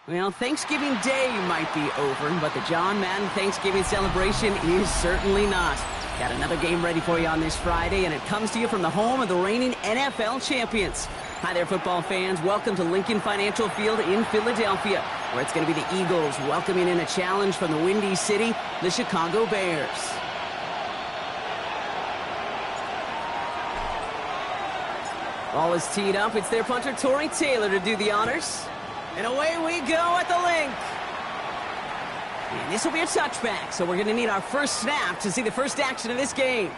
Well, Thanksgiving Day might be over, but the John Madden Thanksgiving celebration is certainly not. Got another game ready for you on this Friday, and it comes to you from the home of the reigning NFL champions. Hi there, football fans. Welcome to Lincoln Financial Field in Philadelphia, where it's going to be the Eagles welcoming in a challenge from the Windy City, the Chicago Bears. Ball is teed up. It's their punter, Torrey Taylor, to do the honors. And away we go at the link. And this will be a touchback, so we're going to need our first snap to see the first action of this game.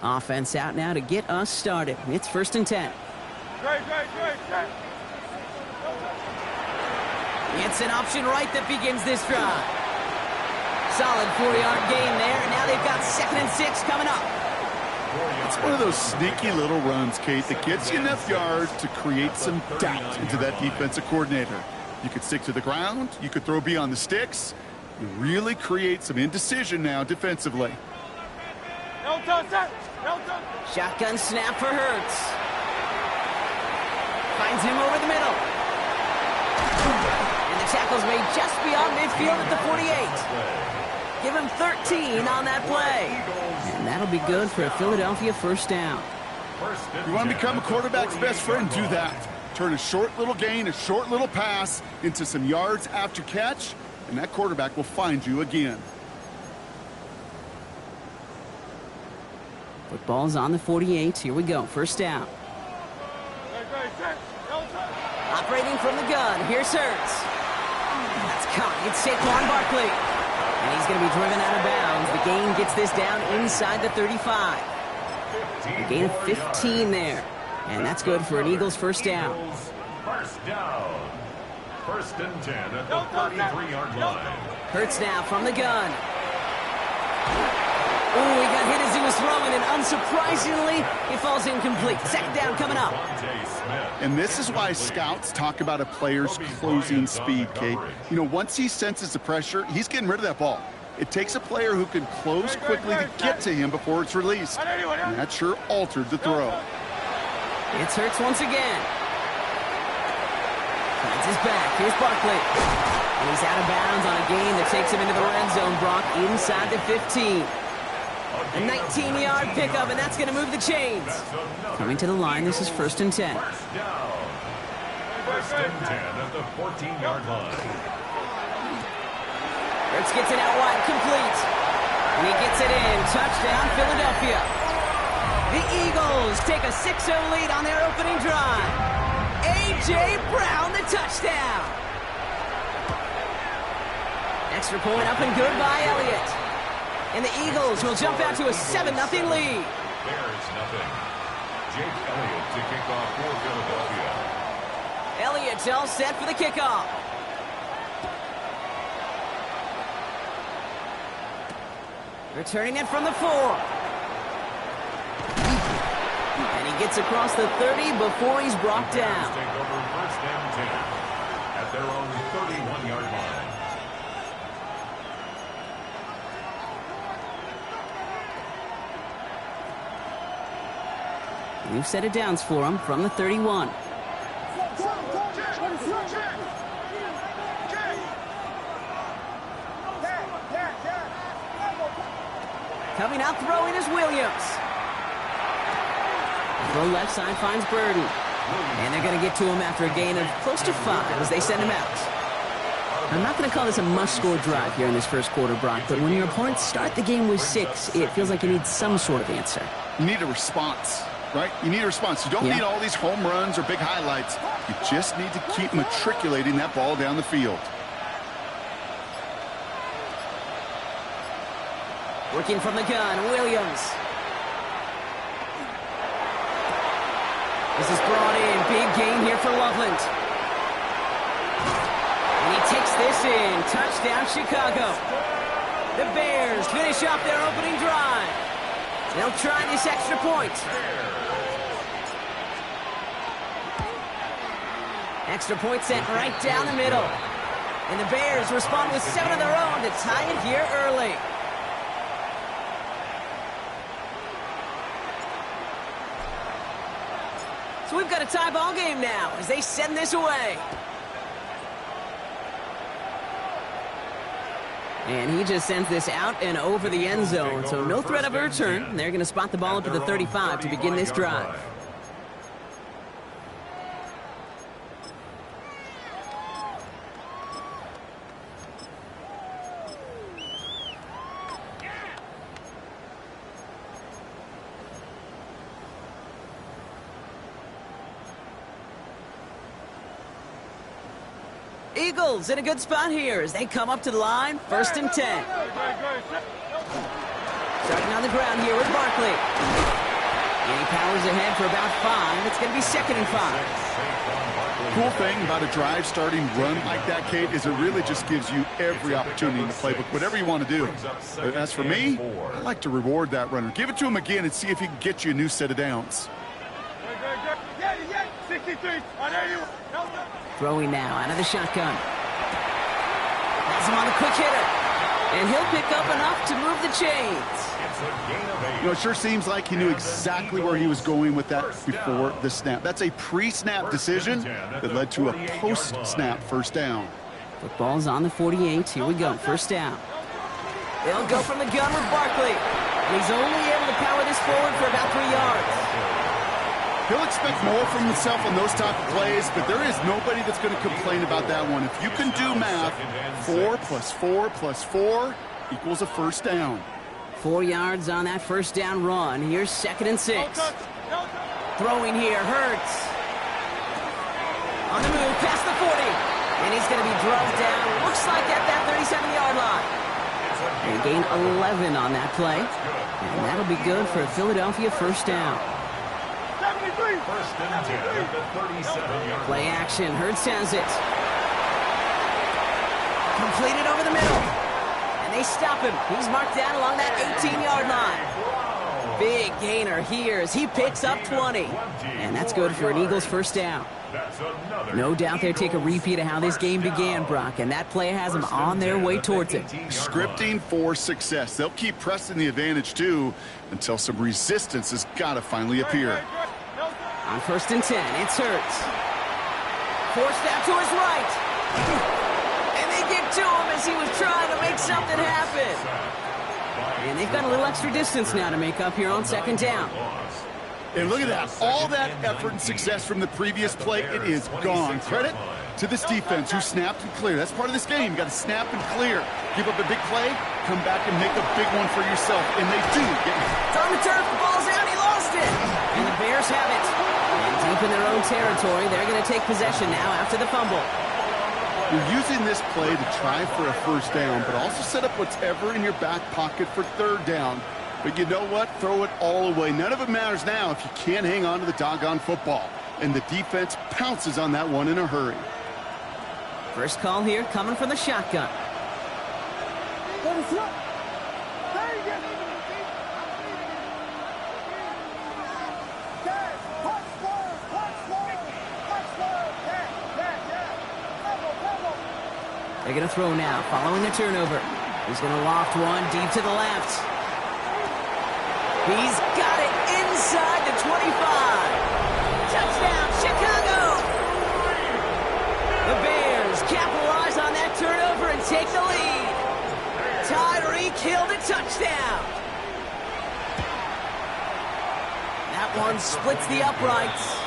Offense out now to get us started. It's 1st and 10. It's an option right that begins this drive. Solid 4-yard gain there, and now they've got 2nd and 6 coming up. It's one of those sneaky little runs, Kate, that gets you enough yards to create some doubt into that defensive coordinator. You could stick to the ground. You could throw beyond the sticks. You really create some indecision now defensively. Shotgun snap for Hurts. Finds him over the middle. And the tackle's made just beyond midfield at the 48. Give him 13 on that play. And that'll be good for a Philadelphia first down. You want to become a quarterback's best friend? Do that. Turn a short little gain, a short little pass into some yards after catch, and that quarterback will find you again. Football's on the 48. Here we go. First down. Operating from the gun. Here's Hurts. That's caught. It's Saquon Barkley. And he's going to be driven out of bounds. The gain gets this down inside the 35. A gain of 15 there. And that's good for an Eagles first down. First down. 1st and 10 at the 33-yard line. Hurts now from the gun. Oh, he got hit as he was throwing. throwing, and unsurprisingly, it falls incomplete. Second down coming up. And this is why scouts talk about a player's closing speed, Kate. You know, once he senses the pressure, he's getting rid of that ball. It takes a player who can close quickly to get to him before it's released. And that sure altered the throw. It's Hurts once again. Finds his back. Here's Barkley. And he's out of bounds on a gain that takes him into the red zone, Brock, inside the 15. A 19-yard pickup, and that's going to move the chains. Coming to the line, this is 1st and 10. First and 10 at the 14-yard line. Hurts gets it out wide, complete. And he gets it in. Touchdown, Philadelphia. The Eagles take a 6-0 lead on their opening drive. A.J. Brown, the touchdown. Extra point up and good by Elliott. And the Eagles will jump out to a 7-0 lead. There's nothing. Jake Elliott to kick off for Philadelphia. Elliott's all set for the kickoff. Returning it from the 4. And he gets across the 30 before he's brought down. Take over 1st and 10 at their own 31-yard line. New set of downs for him from the 31. Coming out throwing is Williams. Throw left side finds Burden. And they're going to get to him after a gain of close to 5 as they send him out. I'm not going to call this a must-score drive here in this first quarter, Brock, but when your opponents start the game with 6, it feels like you need some sort of answer. You need a response, right? You need a response. You don't need all these home runs or big highlights. You just need to keep matriculating that ball down the field. Working from the gun, Williams. This is brought in. Big gain here for Loveland. And he takes this in. Touchdown, Chicago. The Bears finish off their opening drive. They'll try this extra point. Extra point sent right down the middle. And the Bears respond with 7 of their own to tie it here early. So we've got a tie ball game now as they send this away. And he just sends this out and over the end zone, so no threat of a return. They're going to spot the ball up to the 35 to begin this drive. Eagles in a good spot here as they come up to the line, 1st and 10. Starting on the ground here with Barkley. And he powers ahead for about 5. It's going to be 2nd and 5. Cool thing about a drive starting run like that, Kate, is it really just gives you every opportunity in the playbook, whatever you want to do. But as for me, I like to reward that runner. Give it to him again and see if he can get you a new set of downs. Throwing now out of the shotgun. Has him on the quick hitter. And he'll pick up enough to move the chains. You know, it sure seems like he knew exactly where he was going with that before the snap. That's a pre-snap decision that led to a post-snap first down. Football's on the 48. Here we go. First down. They'll go from the gun with Barkley. And he's only able to power this forward for about 3 yards. He'll expect more from himself on those type of plays, but there is nobody that's going to complain about that one. If you can do math, 4 + 4 + 4 equals a first down. 4 yards on that first down run. Here's 2nd and 6. Throwing here, Hurts. On the move, past the 40. And he's going to be drugged down, looks like at that 37-yard line. They gain 11 on that play. And that'll be good for a Philadelphia first down. 1st and 10 at the 37-yard line. Play action, Hurts has it. Completed over the middle. And they stop him. He's marked down along that 18-yard line. Big gainer here as he picks up 20. And that's good for an Eagles first down. No doubt they'll take a repeat of how this game began, Brock, and that play has them on their way towards it. Scripting for success. They'll keep pressing the advantage, too, until some resistance has got to finally appear. On 1st and 10, it's Hurts. Forced out to his right. And they get to him as he was trying to make something happen. And they've got a little extra distance now to make up here on 2nd down. And look at that. All that effort and success from the previous play, it is gone. Credit to this defense who snapped and cleared. That's part of this game. You got to snap and clear. Give up a big play, come back and make a big one for yourself. And they do. It's on the turf. The ball's out. He lost it. And the Bears have it. And deep in their own territory, they're going to take possession now after the fumble. You're using this play to try for a first down, but also set up whatever in your back pocket for 3rd down. But you know what? Throw it all away. None of it matters now if you can't hang on to the doggone football. And the defense pounces on that one in a hurry. First call here coming from the shotgun. They're going to throw now, following the turnover. He's going to loft one deep to the left. He's got it inside the 25. Touchdown, Chicago! The Bears capitalize on that turnover and take the lead. Tyreek Hill to touchdown. That one splits the uprights.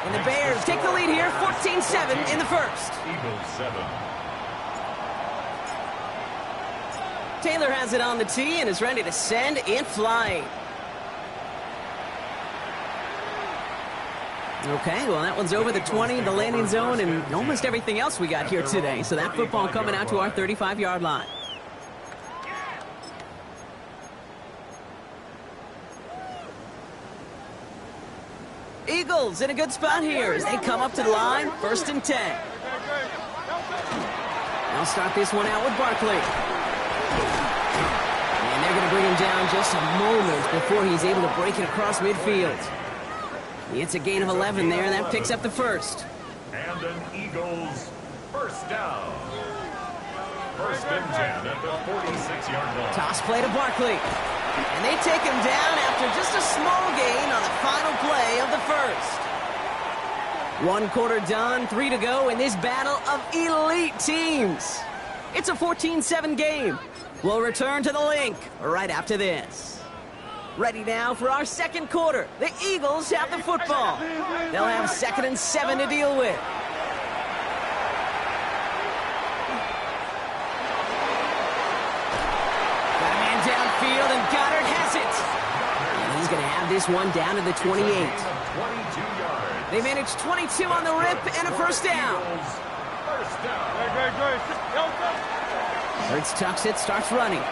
And the Bears take the lead here, 14-7 in the first. Eagles 7. Taylor has it on the tee and is ready to send it flying. Okay, well, that one's over the 20, the landing zone, and almost everything else we got here today. So that football coming out to our 35-yard line. Eagles in a good spot here as they come up to the line, 1st and 10. They'll start this one out with Barkley. And they're going to bring him down just moments before he's able to break it across midfield. It's a gain of 11 there, and that picks up the first. And an Eagles first down. 1st and 10 at the 46-yard line. Toss play to Barkley. And they take him down after just a small gain on the final play of the first. 1 quarter done, 3 to go in this battle of elite teams. It's a 14-7 game. We'll return to the link right after this. Ready now for our 2nd quarter. The Eagles have the football. They'll have 2nd and 7 to deal with. Got a man downfield, and Goddard has it. And he's going to have this one down to the 28. They managed 22 on the rip and a first down. Hurts tucks it, starts running.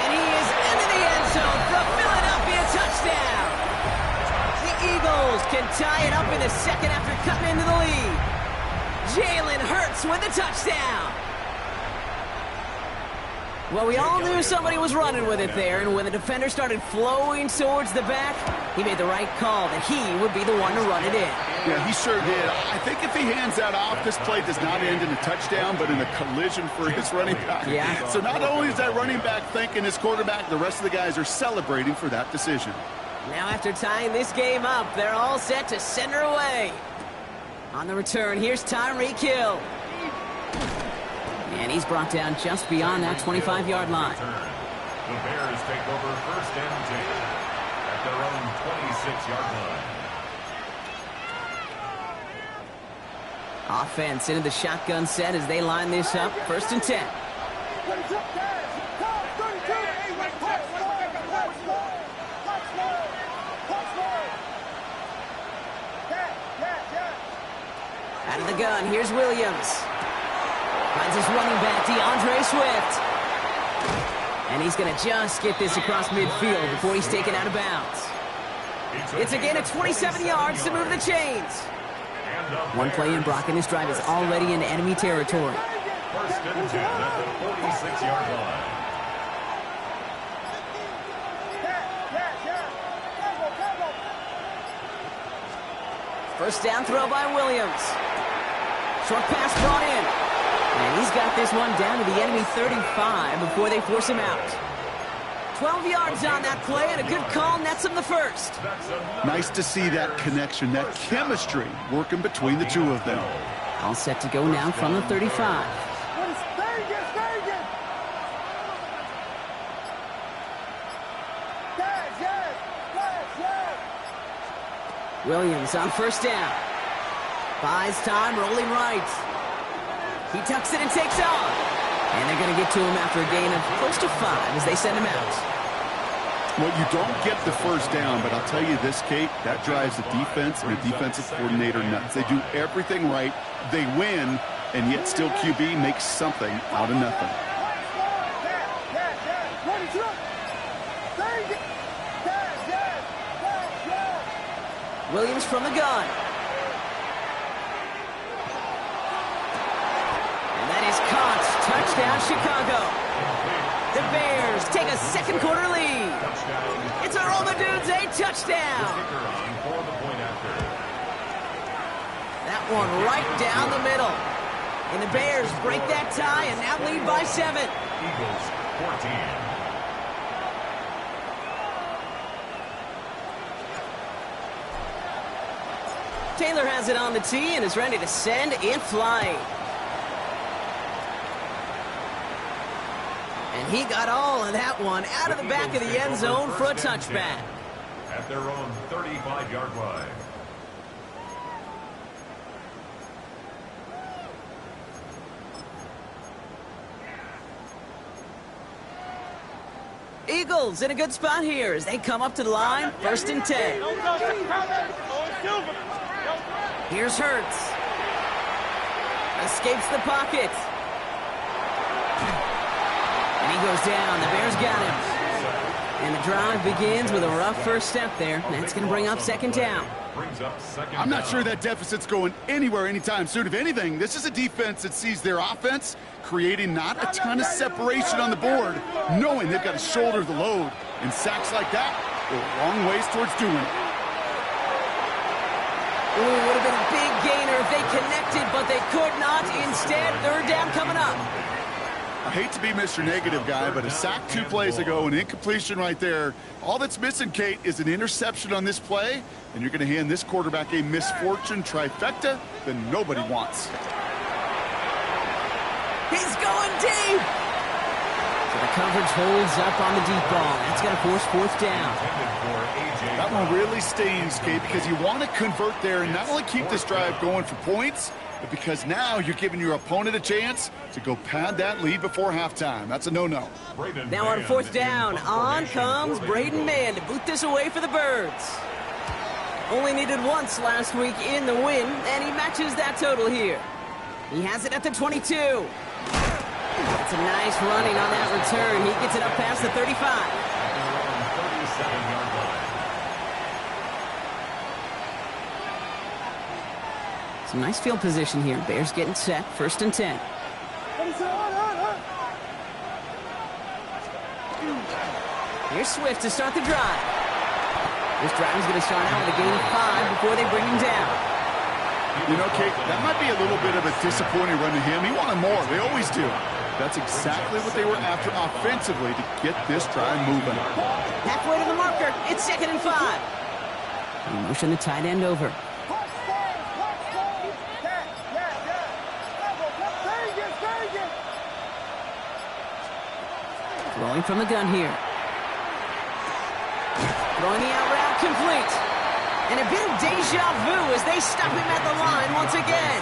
And he is into the end zone for a Philadelphia touchdown. The Eagles can tie it up in the second after cutting into the lead. Jalen Hurts with the touchdown. Well, we all knew somebody was running with it there, and when the defender started flowing towards the back, he made the right call that he would be the one to run it in. Yeah, he sure did. I think if he hands that off, this play does not end in a touchdown, but in a collision for his running back. Yeah. So not only is that running back thanking his quarterback, the rest of the guys are celebrating for that decision. Now after tying this game up, they're all set to send her away. On the return, here's Tyreek Hill. And he's brought down just beyond that 25-yard line. The Bears take over 1st and 10 at their own 26-yard line. Offense into the shotgun set as they line this up. 1st and 10. Out of the gun, here's Williams. Finds his running back, DeAndre Swift. And he's going to just get this across midfield before he's taken out of bounds. It's a gain of 27 yards to move the chains. One play in, Brock, and this drive is already in enemy territory. 1st and 10 at the 46-yard line. First down throw by Williams. Short pass brought in. And he's got this one down to the enemy 35 before they force him out. 12 yards on that play, and a good call nets him the first. Nice to see that connection, that chemistry working between the two of them. All set to go now from the 35. Williams on first down. Buys time, rolling right. He tucks it and takes off. And they're going to get to him after a gain of close to 5 as they send him out. Well, you don't get the first down, but I'll tell you this, Kate, that drives the defense and the defensive coordinator nuts. They do everything right, they win, and yet still QB makes something out of nothing. Williams from the gun. And that is caught. Touchdown, Chicago. The Bears take a second quarter lead. It's a roll the dudes, a touchdown. That one right down the middle. And the Bears break that tie and now lead by 7. Eagles 14. Taylor has it on the tee and is ready to send in flight. And he got all of that one out of the back of the end zone for a touchback. At their own 35-yard line. Eagles in a good spot here as they come up to the line, 1st and 10. Here's Hurts. Escapes the pocket. And he goes down. The Bears got him. And the drive begins with a rough first step there. That's going to bring up 2nd down. I'm not sure that deficit's going anywhere anytime soon. If anything, this is a defense that sees their offense creating not a ton of separation on the board, knowing they've got to shoulder the load. And sacks like that go a long ways towards doing it. Ooh, would have been a big gainer if they connected, but they could not. Instead, 3rd down coming up. I hate to be Mr. Negative guy, but a sack 2 plays ago, an incompletion right there. All that's missing, Kate, is an interception on this play, and you're going to hand this quarterback a misfortune trifecta that nobody wants. He's going deep. So the coverage holds up on the deep ball. That's going to force 4th down. That one really stings, Kate, because you want to convert there and not only keep this drive going for points, but because now you're giving your opponent a chance to go pad that lead before halftime. That's a no-no. Now on 4th down, on comes Braden Mann to boot this away for the Birds. Only needed once last week in the win, and he matches that total here. He has it at the 22. That's a nice running on that return. He gets it up past the 35. Some nice field position here. Bears getting set. 1st and 10. Here's Swift to start the drive. This drive is going to start out with a gain of 5 before they bring him down. You know, Kate, that might be a little bit of a disappointing run to him. He wanted more. They always do. That's exactly what they were after offensively to get this drive moving. Halfway to the marker. It's 2nd and 5. They motion the tight end over. Throwing from the gun here. Throwing the out route complete. And a bit of deja vu as they stop him at the line once again.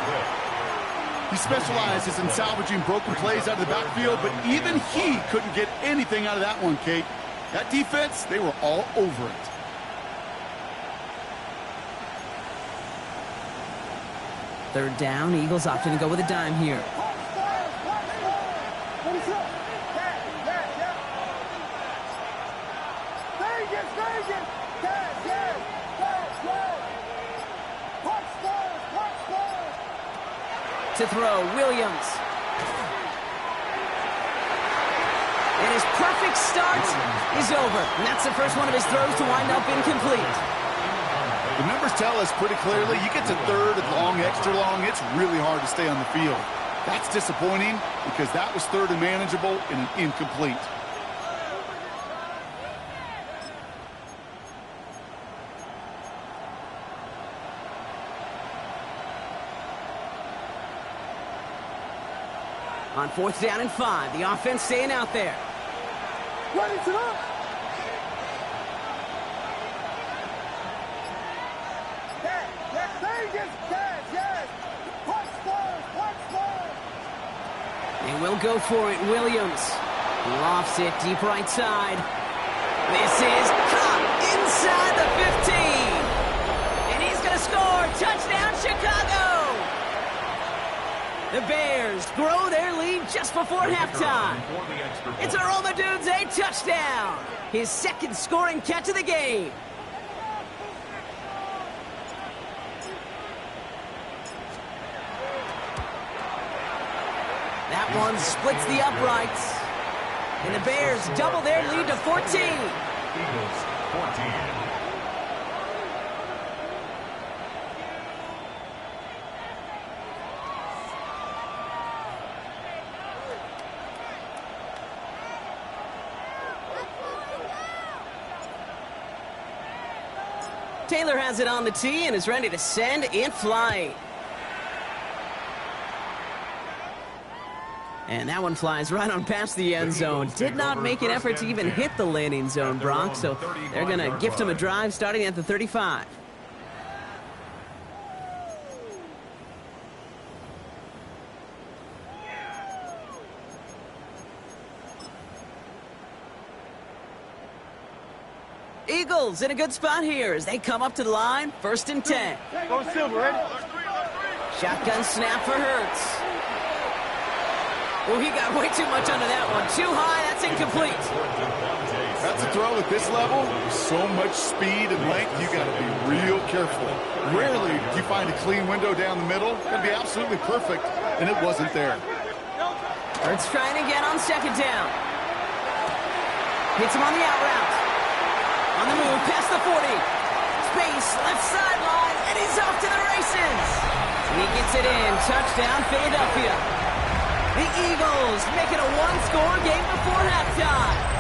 He specializes in salvaging broken plays out of the backfield, but even he couldn't get anything out of that one, Kate. That defense, they were all over it. Third down, Eagles opting to go with a dime here. To throw, Williams. And his perfect start is over. And that's the first one of his throws to wind up incomplete. The numbers tell us pretty clearly, you get to third and long, extra long, it's really hard to stay on the field. That's disappointing because that was third and manageable and an incomplete. On 4th down and 5, the offense staying out there. Ready to up. They will go for it. Williams lofts it deep right side. This is caught inside the 15. And he's going to score. Touchdown, Chicago. The Bears grow their lead just before halftime. It's a Roma Dudes a touchdown. His second scoring catch of the game. That one splits the uprights. And the Bears double their lead to 14. Eagles 14. Taylor has it on the tee and is ready to send in flight. And that one flies right on past the end zone. Did not make an effort to even hit the landing zone, Brock, so they're going to gift him a drive starting at the 35. Eagles in a good spot here as they come up to the line. 1st and 10. Go Silver, ready? Shotgun snap for Hurts. Oh, he got way too much under that one. Too high, that's incomplete. That's a throw at this level. So much speed and length, you got to be real careful. Rarely do you find a clean window down the middle. It's going to be absolutely perfect, and it wasn't there. Hurts trying again on 2nd down. Hits him on the out route. On the move, past the 40. Space, left sideline, and he's off to the races. And he gets it in. Touchdown, Philadelphia. The Eagles make it a one-score game before halftime.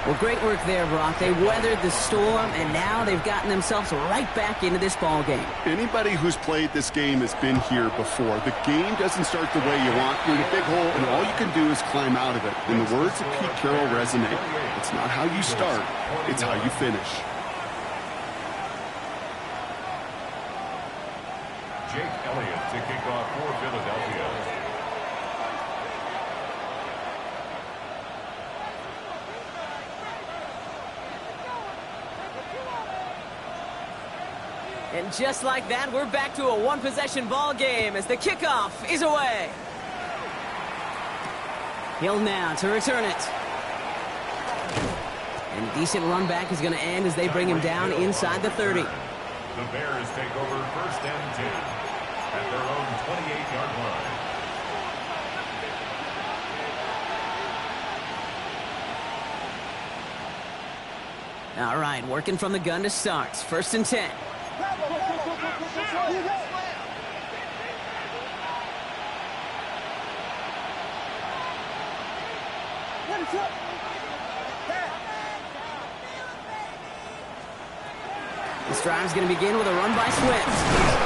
Well, great work there, Brock. They weathered the storm, and now they've gotten themselves right back into this ball game. Anybody who's played this game has been here before. The game doesn't start the way you want. You're in a big hole, and all you can do is climb out of it. And the words of Pete Carroll resonate. It's not how you start, it's how you finish. Jake Elliott to kick off for Philadelphia. And just like that, we're back to a one-possession ball game as the kickoff is away. Hill now to return it. And a decent run back is going to end as they bring him down inside the 30. The Bears take over 1st and 10 at their own 28-yard line. All right, working from the gun to start. 1st and 10. This drive is going to begin with a run by Swift.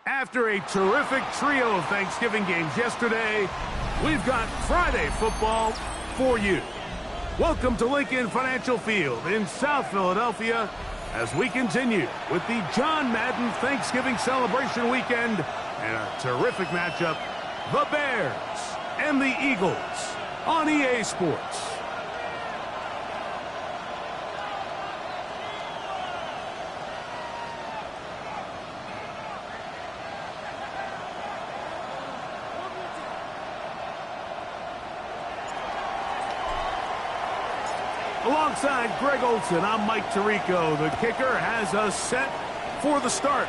After a terrific trio of Thanksgiving games yesterday, we've got Friday football for you. Welcome to Lincoln Financial Field in South Philadelphia as we continue with the John Madden Thanksgiving celebration weekend and a terrific matchup, the Bears and the Eagles on EA Sports. Alongside Greg Olson, I'm Mike Tirico. The kicker has us set for the start.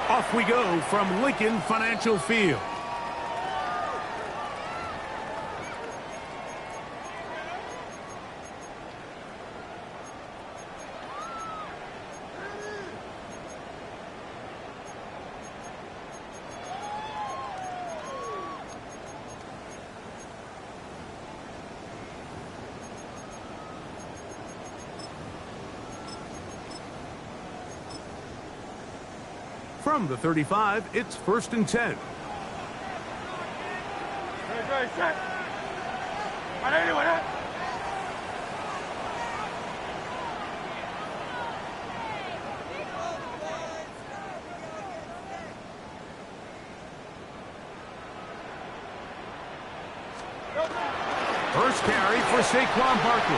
Off we go from Lincoln Financial Field. From the 35, it's 1st and 10. Ready, set. Anyway, First carry for Saquon Barkley.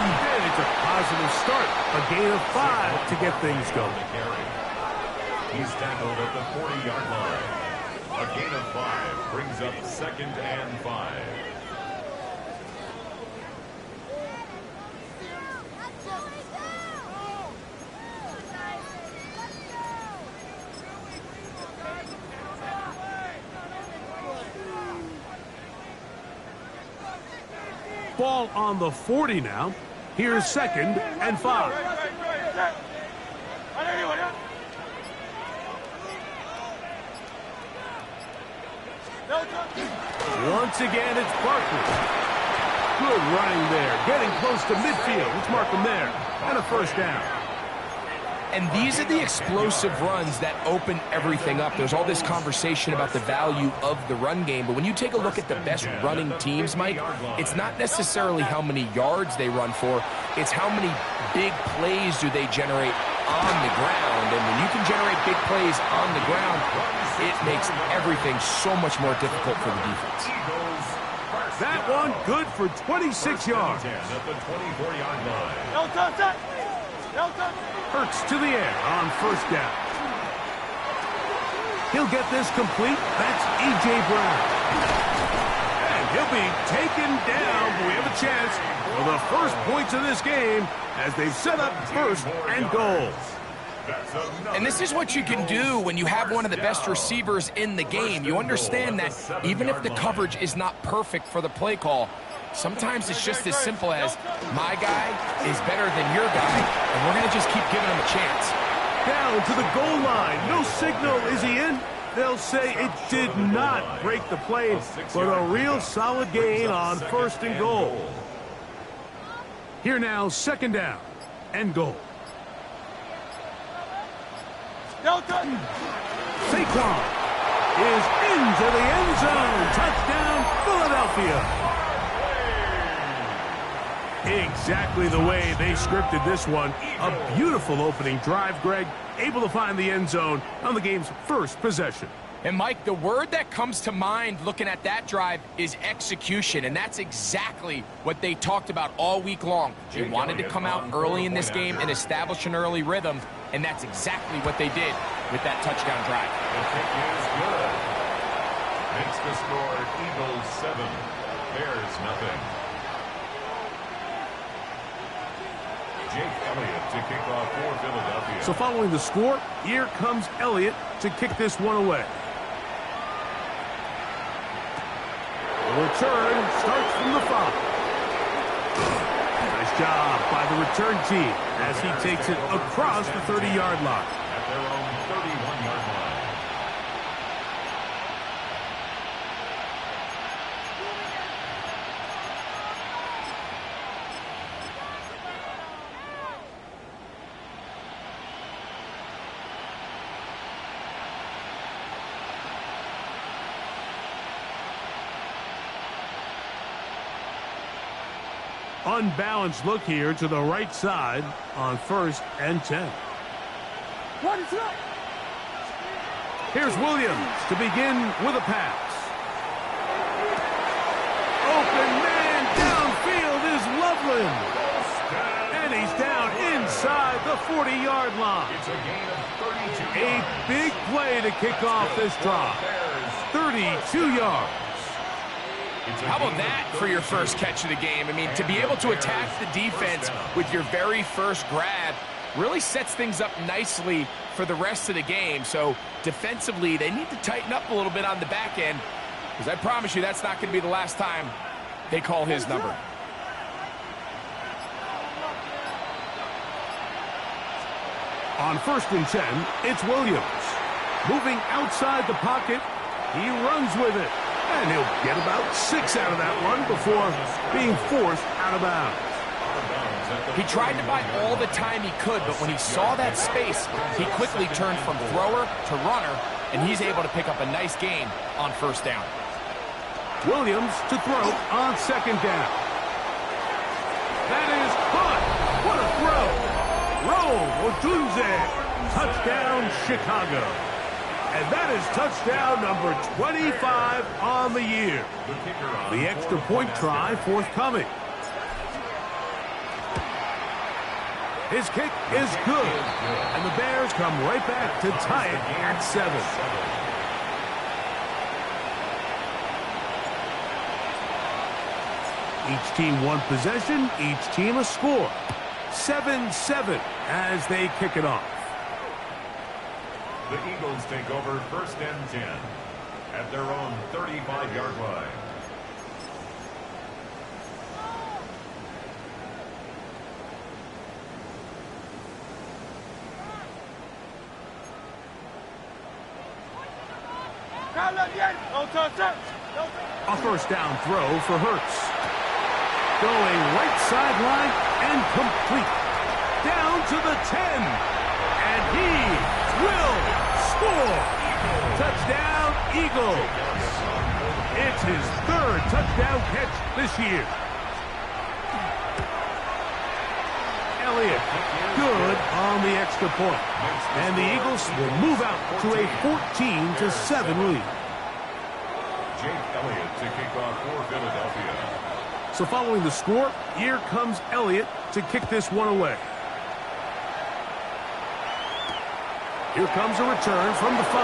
And it's a positive start. A gain of 5 to get things going. He's tackled at the 40-yard line. A gain of 5 brings up 2nd and 5. Ball on the 40 now. Here's 2nd and 5. Once again, it's Barkley. Good running there. Getting close to midfield. Let's mark him there. And a 1st down. And these are the explosive runs that open everything up. There's all this conversation about the value of the run game, but when you take a look at the best running teams, Mike, it's not necessarily how many yards they run for, it's how many big plays do they generate on the ground. And when you can generate big plays on the ground, it makes everything so much more difficult for the defense. That one good for 26 yards. At the 24-yard line. Hurts to the air on 1st down. He'll get this complete. That's A.J. Brown. And he'll be taken down, but we have a chance for the first points of this game as they've set up 1st and goal. And this is what you can do when you have one of the best receivers in the game. You understand that even if the coverage is not perfect for the play call, sometimes it's just as simple as my guy is better than your guy, and we're going to just keep giving him a chance. Down to the goal line. No signal. Is he in? They'll say it did not break the play, but a real solid gain on 1st and goal. Here now, 2nd down and goal. Saquon is into the end zone. Touchdown, Philadelphia. Exactly the way they scripted this one. A beautiful opening drive, Greg. Able to find the end zone on the game's 1st possession. And, Mike, the word that comes to mind looking at that drive is execution, and that's exactly what they talked about all week long. They wanted to come out early in this game and establish an early rhythm, and that's exactly what they did with that touchdown drive. The kick is good. Makes the score Eagles 7, Bears nothing. Jake Elliott to kick off for Philadelphia. So following the score, here comes Elliott to kick this one away. The return starts from the 5. Nice job by the return team as he takes it across the 30-yard line. At their own 31-yard line. Unbalanced look here to the right side on 1st and 10. Here's Williams to begin with a pass. Open man downfield is Loveland. And he's down inside the 40-yard line. It's a gain of 32 A big play to kick off this drive. 32 yards. How about that for your first catch of the game? I mean, to be able to attack the defense with your very first grab really sets things up nicely for the rest of the game. So defensively, they need to tighten up a little bit on the back end, because I promise you that's not going to be the last time they call his number. On 1st and 10, it's Williams. Moving outside the pocket, he runs with it. And he'll get about 6 out of that one before being forced out of bounds. He tried to buy all the time he could, but when he saw that space, he quickly turned from thrower to runner, and he's able to pick up a nice gain on 1st down. Williams to throw on 2nd down. That is caught. What a throw. Roll Odunze. Touchdown, Chicago. And that is touchdown number 25 on the year. The extra point try forthcoming. His kick is good. And the Bears come right back to tie it at 7. Each team one possession, each team a score. 7-7 as they kick it off. The Eagles take over 1st and 10 at their own 35-yard line. A 1st down throw for Hurts. Going right sideline and complete. Down to the 10. And he will score. Touchdown, Eagles. It's his 3rd touchdown catch this year. Elliott, good on the extra point. And the Eagles will move out to a 14-7 lead. Jake Elliott to kick off for Philadelphia. So following the score, here comes Elliott to kick this one away. Here comes a return from the 5.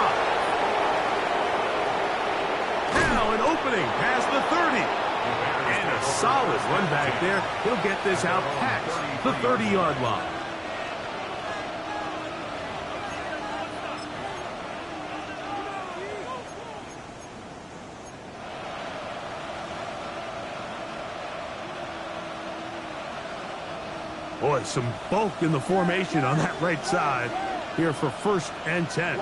Now an opening past the 30. And a solid run back there. He'll get this out past the 30-yard line. Boy, some bulk in the formation on that right side here for 1st and 10.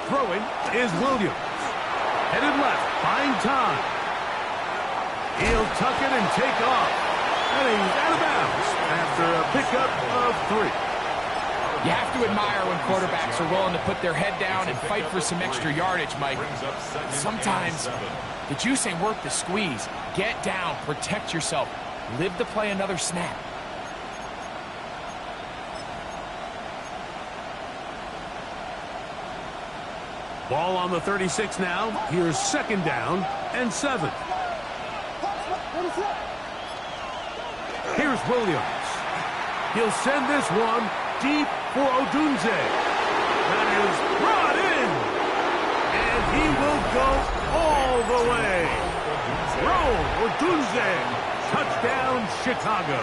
Throwing is Williams. Headed left, buying time. He'll tuck it and take off. And he's out of bounds after a pickup of 3. You have to admire when quarterbacks are willing to put their head down and fight for some extra yardage, Mike. Sometimes the juice ain't worth the squeeze. Get down, protect yourself, live to play another snap. Ball on the 36 now. Here's 2nd down and 7. Here's Williams. He'll send this one deep for Odunze. That is brought in. And he will go all the way. Roll Odunze. Touchdown, Chicago.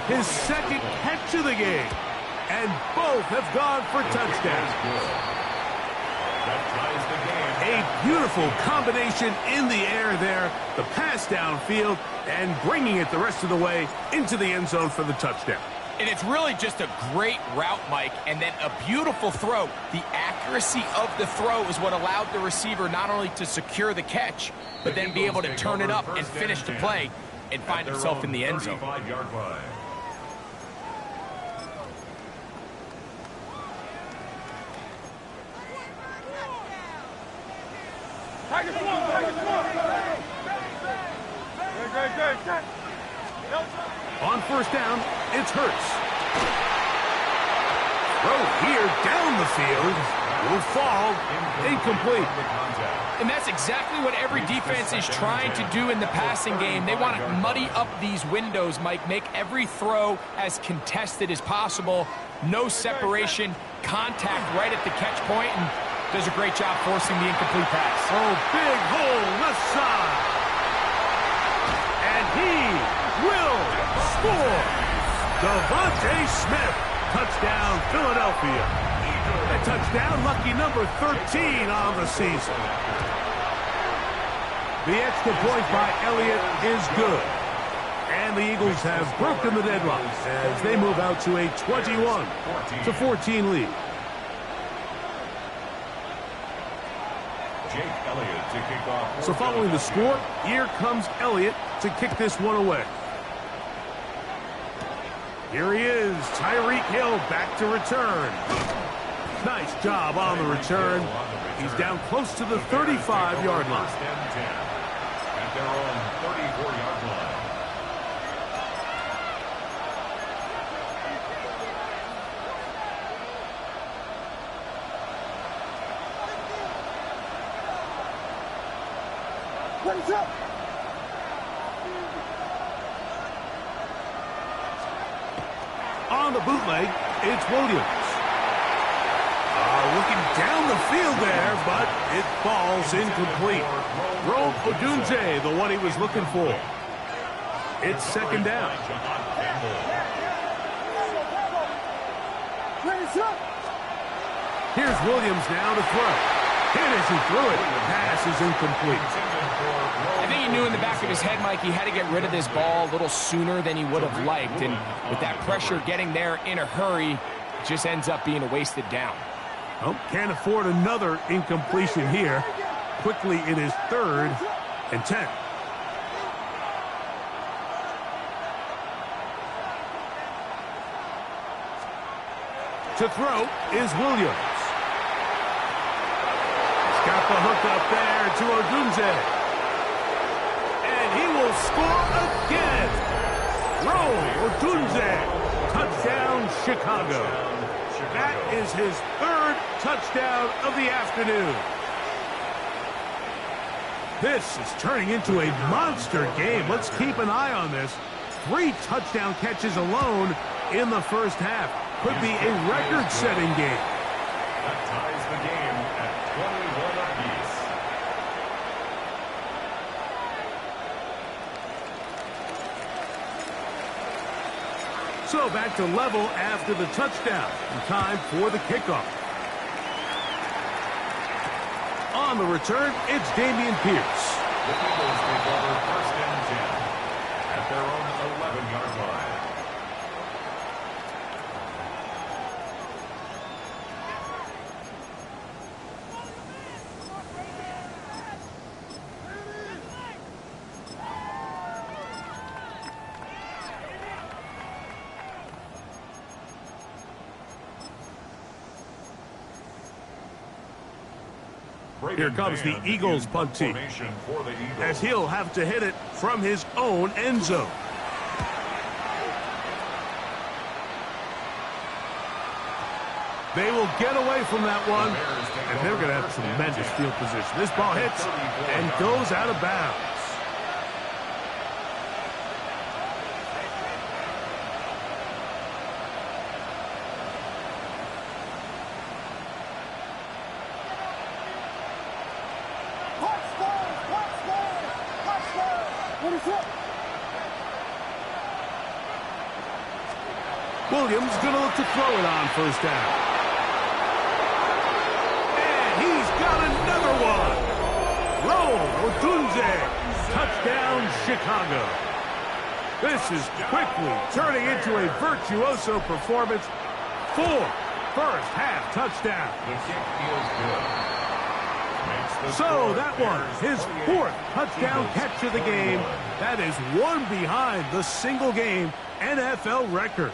His 2nd catch of the game. And both have gone for touchdowns. A beautiful combination in the air there. The pass downfield and bringing it the rest of the way into the end zone for the touchdown. And it's really just a great route, Mike, and then a beautiful throw. The accuracy of the throw is what allowed the receiver not only to secure the catch, but then be able to turn it up and finish the play and find himself in the end zone. On first down, it's Hurts. Throw here down the field. Will fall. Incomplete. And that's exactly what every defense is trying to do in the passing game. They want to muddy up these windows, Mike, make every throw as contested as possible. No separation, contact right at the catch point, and does a great job forcing the incomplete pass. Oh, big hole left side. And he will score. Devontae Smith, touchdown Philadelphia. A touchdown, lucky number 13 on the season. The extra point by Elliott is good. And the Eagles have broken the deadlock as they move out to a 21-14 lead. Jake Elliott to kick off. So following the score, here comes Elliott to kick this one away. Here he is, Tyreek Hill back to return. Nice job on the return. He's down close to the 35-yard line. At their own 34-yard line. What's up? On the bootleg, it's Williams. Looking down the field there, but it falls incomplete. Rome Odunze, the one he was looking for. It's second down. Here's Williams now to throw. Hit as he threw it. The pass is incomplete. I think he knew in the back of his head, Mike, he had to get rid of this ball a little sooner than he would have liked. And with that pressure getting there in a hurry, it just ends up being a wasted down. Oh, can't afford another incompletion here. Quickly, it is 3rd and 10. To throw is Williams. He's got the hook up there to Odunze. And he will score again. Roll Odunze. Touchdown, Chicago. That is his 3rd touchdown of the afternoon. This is turning into a monster game. Let's keep an eye on this. 3 touchdown catches alone in the first half. Could be a record-setting game. That ties the game at 21 apiece. So back to level after the touchdown. And time for the kickoff. On the return, it's Dameon Pierce. The Eagles take over 1st and 10 at their own 11-yard line. Here comes the Eagles punt team, as he'll have to hit it from his own end zone. They will get away from that one, and they're going to have tremendous field position. This ball hits and goes out of bounds. Williams going to look to throw it on first down. And he's got another one. Roll Odunze. Touchdown, Chicago. This is quickly turning into a virtuoso performance. 4 first-half touchdowns. The kick feels good. So that one, his 4th touchdown catch of the game. That is one behind the single-game NFL record.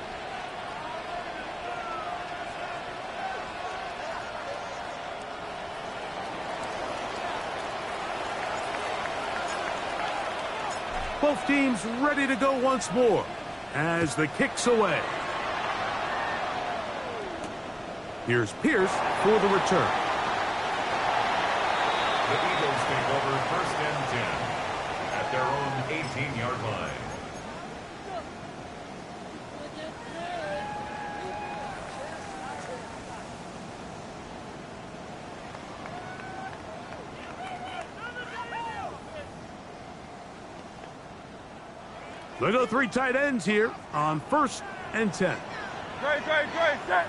Both teams ready to go once more as the kick's away. Here's Pierce for the return. The Eagles take over 1st and 10 at their own 18-yard line. They go 3 tight ends here on 1st and 10. Great, set.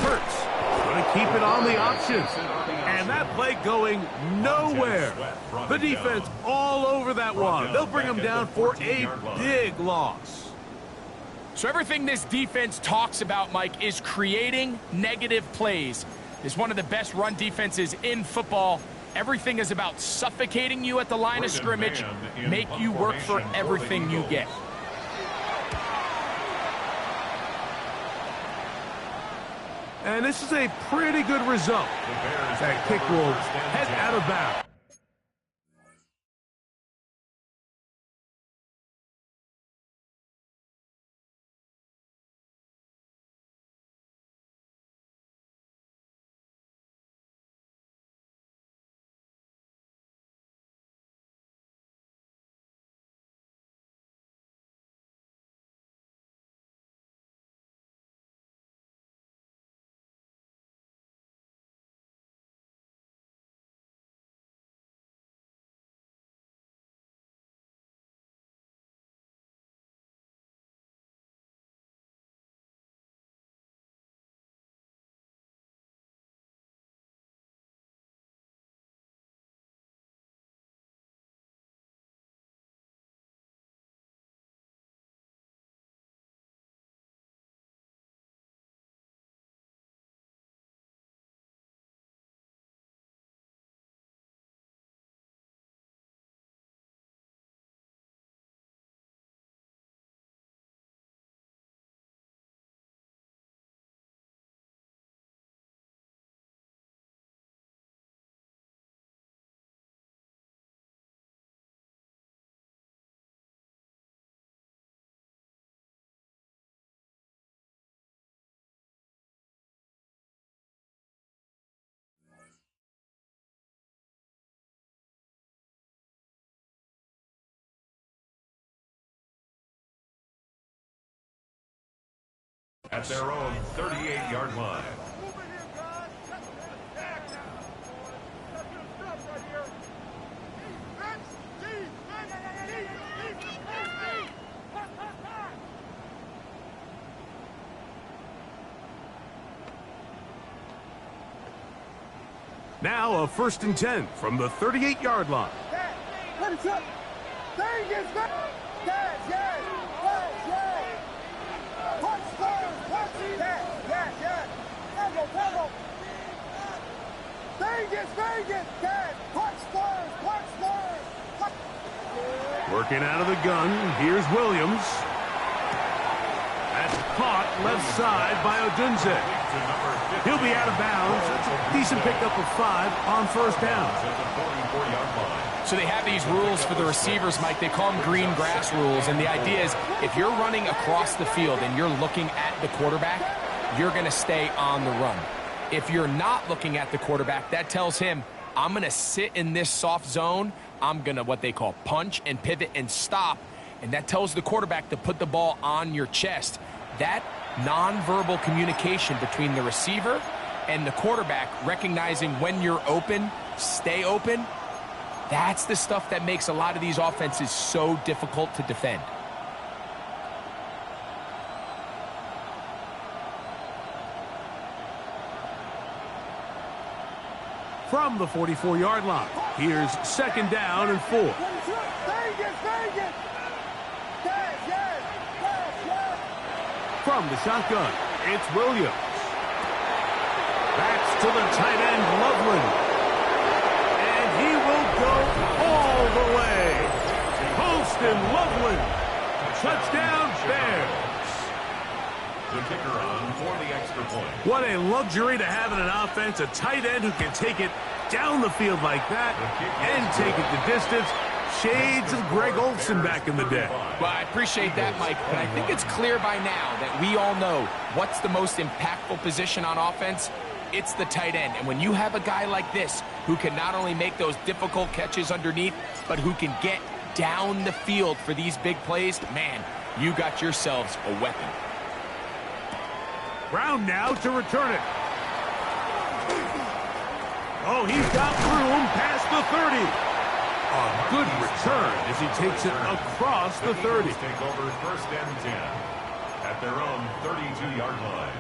Hurts going to keep it on the option. And that play going nowhere. The defense all over that one. They'll bring them down for a big loss. So everything this defense talks about, Mike, is creating negative plays. It's one of the best run defenses in football. Everything is about suffocating you at the line of scrimmage, make you work for everything you get. And this is a pretty good result. That kick will head out of bounds. At their own 38-yard line. Now a 1st and 10 from the 38-yard line. Working out of the gun, here's Williams. That's caught left side by Odunze. He'll be out of bounds. It's a decent pickup of 5 on 1st down. So they have these rules for the receivers, Mike. They call them green grass rules. And the idea is if you're running across the field and you're looking at the quarterback, you're going to stay on the run. If you're not looking at the quarterback, that tells him, I'm going to sit in this soft zone. I'm going to what they call punch and pivot and stop. And that tells the quarterback to put the ball on your chest. That nonverbal communication between the receiver and the quarterback, recognizing when you're open, stay open, that's the stuff that makes a lot of these offenses so difficult to defend. From the 44-yard line, here's 2nd down and 4. From the shotgun, it's Williams. Backs to the tight end, Loveland. And he will go all the way. Holston Loveland. Touchdown, Bears. The kicker on for the extra point. What a luxury to have in an offense, a tight end who can take it down the field like that and take it the distance. Shades of Greg Olsen back in the day. Well, I appreciate that, Mike, but I think it's clear by now that we all know what's the most impactful position on offense. It's the tight end. And when you have a guy like this who can not only make those difficult catches underneath, but who can get down the field for these big plays, man, you got yourselves a weapon. Brown now to return it. Oh, he's got room past the 30. A good return as he takes it across the 30. Take over 1st and 10 at their own 32-yard line.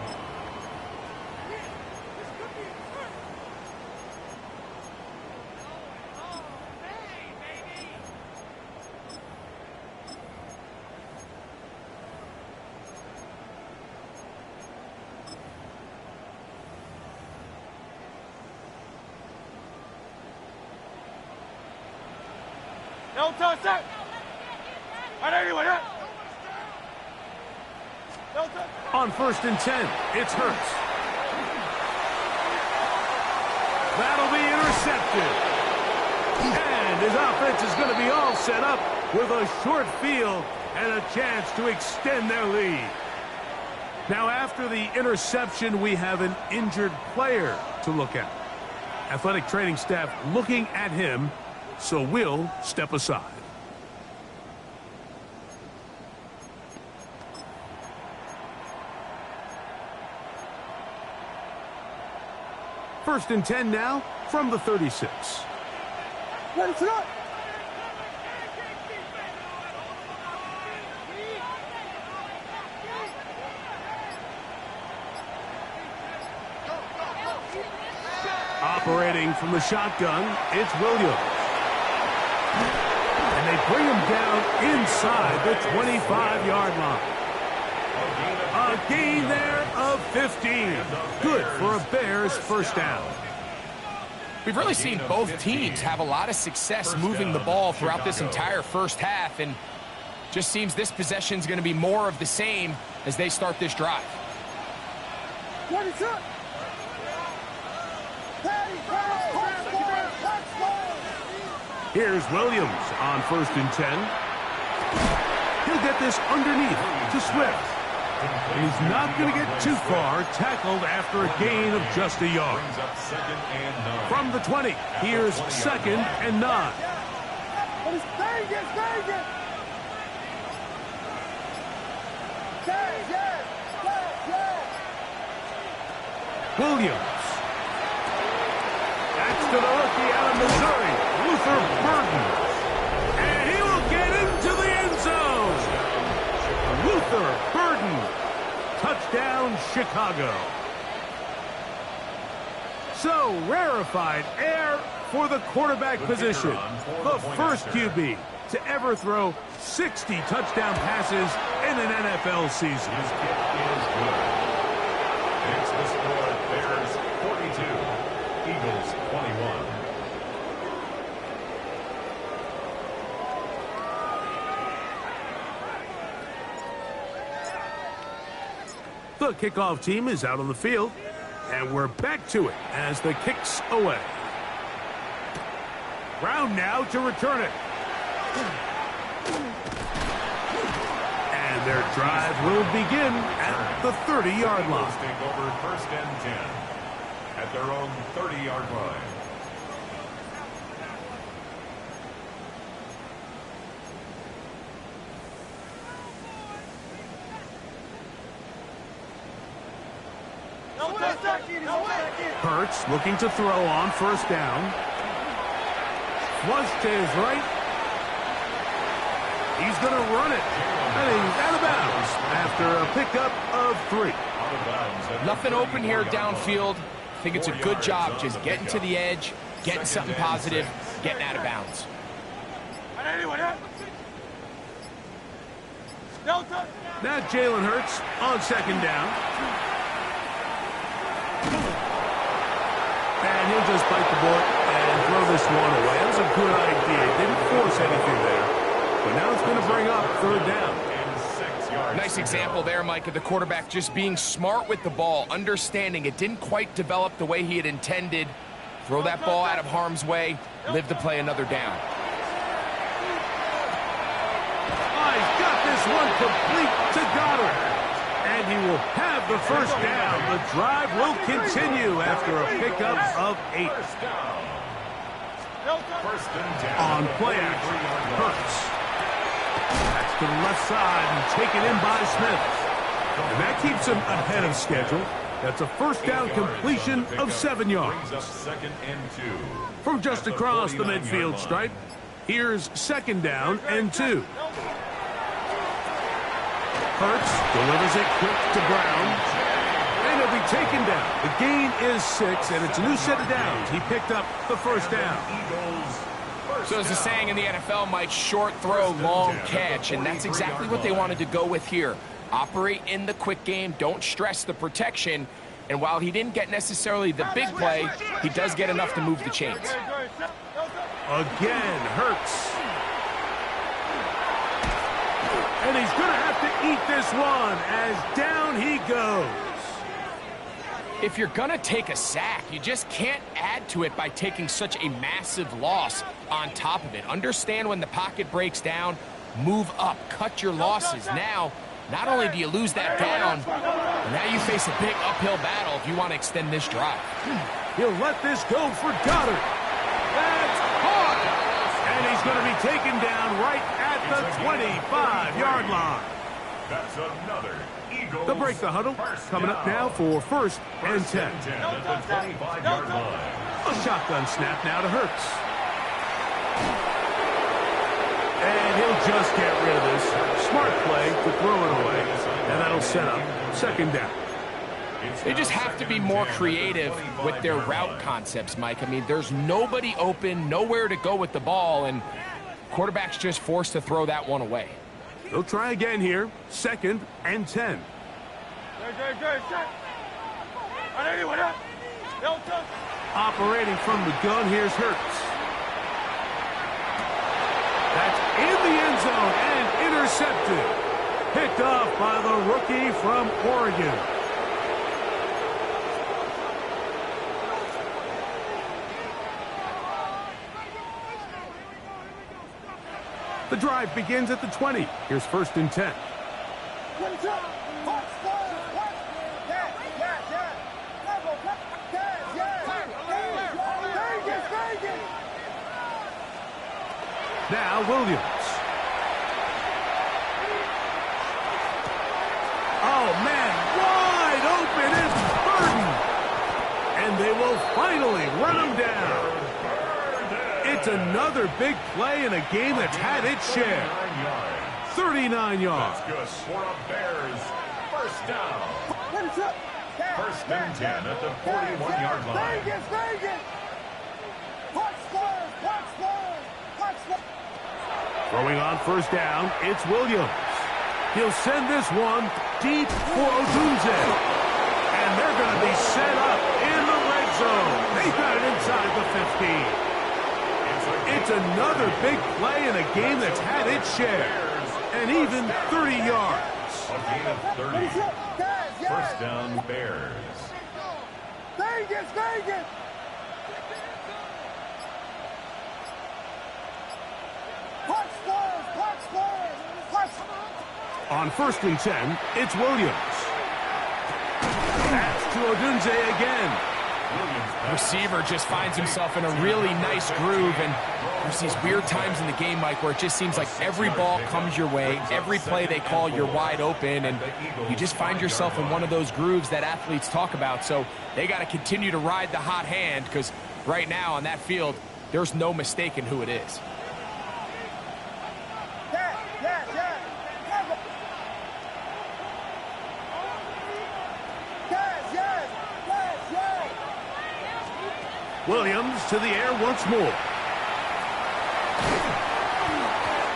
No touch that. On anyone, yeah. No touch. On 1st and 10, it's Hurts. That'll be intercepted. And his offense is going to be all set up with a short field and a chance to extend their lead. Now, after the interception, we have an injured player to look at. Athletic training staff looking at him, so we'll step aside. First and 10 now from the 36. Ready to go. Operating from the shotgun, it's Williams. And they bring him down inside the 25-yard line. A gain there of 15. Good for a Bears first down. We've really seen both teams have a lot of success moving the ball throughout this entire first half, and just seems this possession is going to be more of the same as they start this drive. Here's Williams on 1st and 10. He'll get this underneath to Swift. And he's not going to get too far, tackled after a gain of just a yard. From the 20, here's 2nd and 9. Williams. That's to the rookie out of Missouri, Luther Burden. And he will get into the end zone. Luther Burden. Touchdown, Chicago. So, rarefied air for the quarterback position. The first QB to ever throw 60 touchdown passes in an NFL season. His kick is good. It's the score, Bears 42, Eagles 21. The kickoff team is out on the field, and we're back to it as the kick's away. Brown now to return it. And their drive will begin at the 30-yard line. Take over 1st and 10 at their own 30-yard line. Hurts looking to throw on 1st down. Flush to his right. He's going to run it. And he's out of bounds after a pickup of 3. Nothing open here downfield. I think it's a good job just getting to the edge, getting something positive, getting out of bounds. Now Jalen Hurts on 2nd down. And he'll just bite the bullet and throw this one away. That was a good idea. Didn't force anything there. But now it's going to bring up 3rd down. Nice example there, Mike, of the quarterback just being smart with the ball, understanding it didn't quite develop the way he had intended. Throw that ball out of harm's way, live to play another down. Oh, he's got this one complete to Goddard. And he will have the first down. The drive will continue after a pickup of 8. On play action, Hurts. That's to the left side and taken in by Smith. And that keeps him ahead of schedule. That's a first down completion of 7 yards. From just across the midfield stripe, here's 2nd down and 2. Hurts delivers it quick to Brown. And he'll be taken down. The gain is 6, and it's a new set of downs. He picked up the first down. So as the saying in the NFL, Mike, short throw, long catch, and that's exactly what they wanted to go with here. Operate in the quick game, don't stress the protection, and while he didn't get necessarily the big play, he does get enough to move the chains. Again, Hurts. And he's going to have to eat this one as down he goes. If you're going to take a sack, you just can't add to it by taking such a massive loss on top of it. Understand when the pocket breaks down, move up, cut your losses. Now, not only do you lose that down, now you face a big uphill battle if you want to extend this drive. He'll let this go for Goddard. That's caught. And he's going to be taken down right at the 25-yard line. That's another Eagles. They'll break the huddle. Coming up now for 1st and 10. At the 25-yard line. A shotgun snap now to Hurts. And he'll just get rid of this. Smart play to throw it away. And that'll set up 2nd down. They just have to be more creative with their route concepts, Mike. I mean, there's nobody open, nowhere to go with the ball, and quarterback's just forced to throw that one away. They'll try again here. 2nd and 10. Operating from the gun, here's Hurts. That's in the end zone and intercepted. Picked off by the rookie from Oregon. The drive begins at the 20. Here's 1st and 10. Now Williams. Oh, man, wide open is Burton. And they will finally run him down. It's another big play in a game that's had its share. 39 yards. That's good for a Bears first down. 1st and 10 at the 41-yard line. Throwing on 1st down, it's Williams. He'll send this one deep for Odunze. And they're going to be set up in the red zone. They got it inside the 15. It's another big play in a game that's had its share. And even 30 yards. A gain of 30. First down, Bears. Vegas! On 1st and 10, it's Williams. That's to Odunze again. Receiver just finds himself in a really nice groove, and there's these weird times in the game, Mike, where it just seems like every ball comes your way, every play they call, you're wide open, and you just find yourself in one of those grooves that athletes talk about. So they got to continue to ride the hot hand, because right now on that field, there's no mistaking who it is. Williams to the air once more.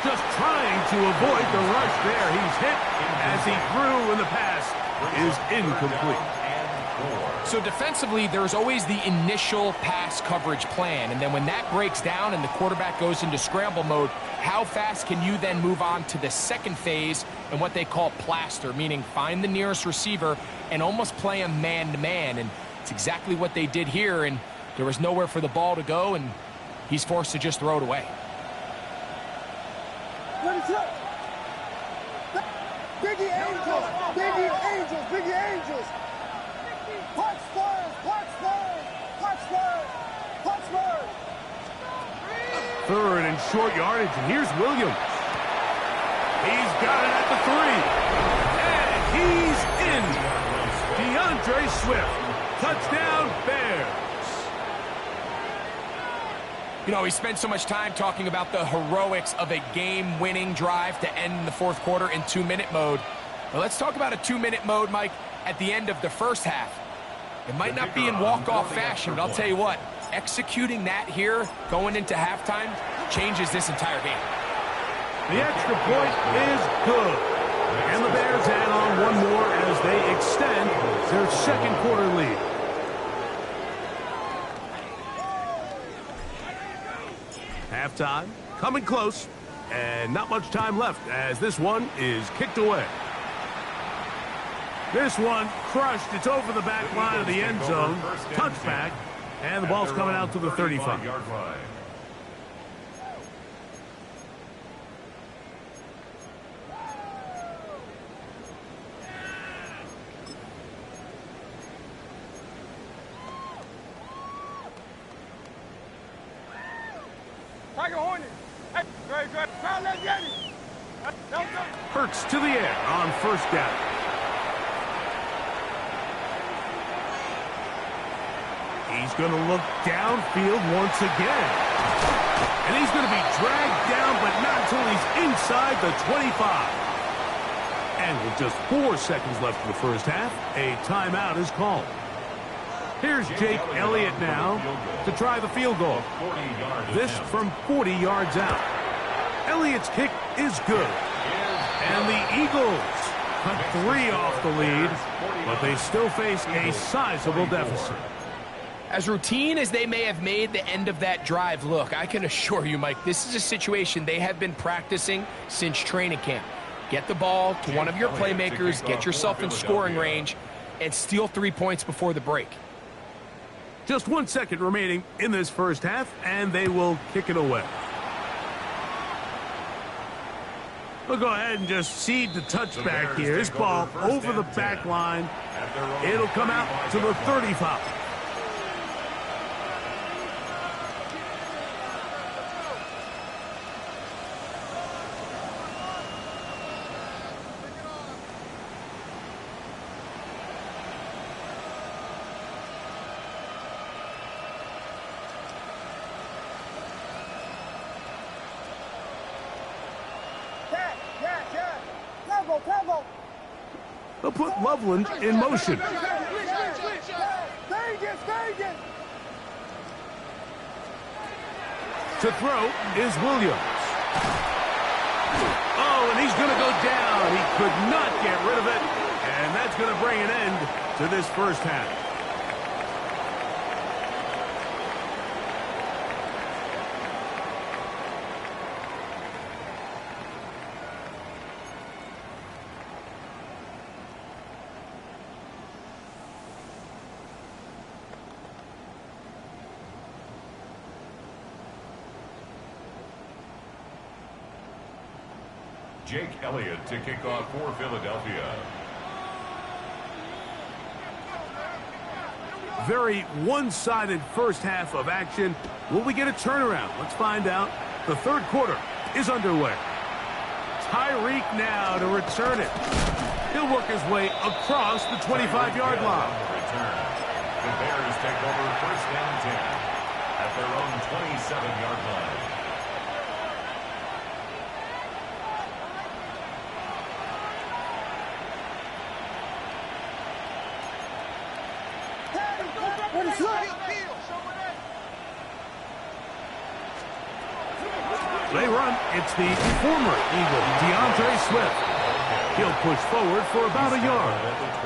Just trying to avoid the rush there. He's hit as he threw, and the pass is incomplete. So defensively, there's always the initial pass coverage plan, and then when that breaks down and the quarterback goes into scramble mode, how fast can you then move on to the second phase and what they call plaster, meaning find the nearest receiver and almost play him man-to-man, and it's exactly what they did here, and there was nowhere for the ball to go, and he's forced to just throw it away. Biggie Angels! Biggie Angels! Biggie Angels! Punch first! Punch first! Punch first! Punch first! Third and short yardage, and here's Williams. He's got it at the 3. And he's in. DeAndre Swift. Touchdown, Bears. You know, we spent so much time talking about the heroics of a game-winning drive to end the fourth quarter in 2-minute mode. But let's talk about a 2-minute mode, Mike, at the end of the first half. It might not be in walk-off fashion, but I'll tell you what, executing that here, going into halftime, changes this entire game. The extra point is good. And the Bears add on one more as they extend their second quarter lead. Halftime, coming close, and not much time left as this one is kicked away. This one crushed. It's over the back line of the end zone. Touchback, and the ball's coming out to the 35. Tiger Hornet. Hey, great. Crowd, let's get it. Hurts to the air on first down. He's going to look downfield once again. And he's going to be dragged down, but not until he's inside the 25. And with just 4 seconds left in the first half, a timeout is called. Here's Jake Elliott now to try the field goal. This from 40 yards out. Elliott's kick is good. And the Eagles cut 3 off the lead, but they still face a sizable deficit. As routine as they may have made the end of that drive look, I can assure you, Mike, this is a situation they have been practicing since training camp. Get the ball to one of your playmakers, get yourself in scoring range, and steal 3 points before the break. Just 1 second remaining in this first half, and they will kick it away. We'll go ahead and just cede the touchback here. This ball over the back line. It'll come out to the 35. They'll put Loveland in motion. To throw is Williams. Oh, and he's going to go down. He could not get rid of it. And that's going to bring an end to this first half. Jake Elliott to kick off for Philadelphia. Very one-sided first half of action. Will we get a turnaround? Let's find out. The third quarter is underway. Tyreek now to return it. He'll work his way across the 25-yard line. The Bears take over first down 10 at their own 27-yard line. They run. It's the former Eagle, DeAndre Swift. He'll push forward for about a yard.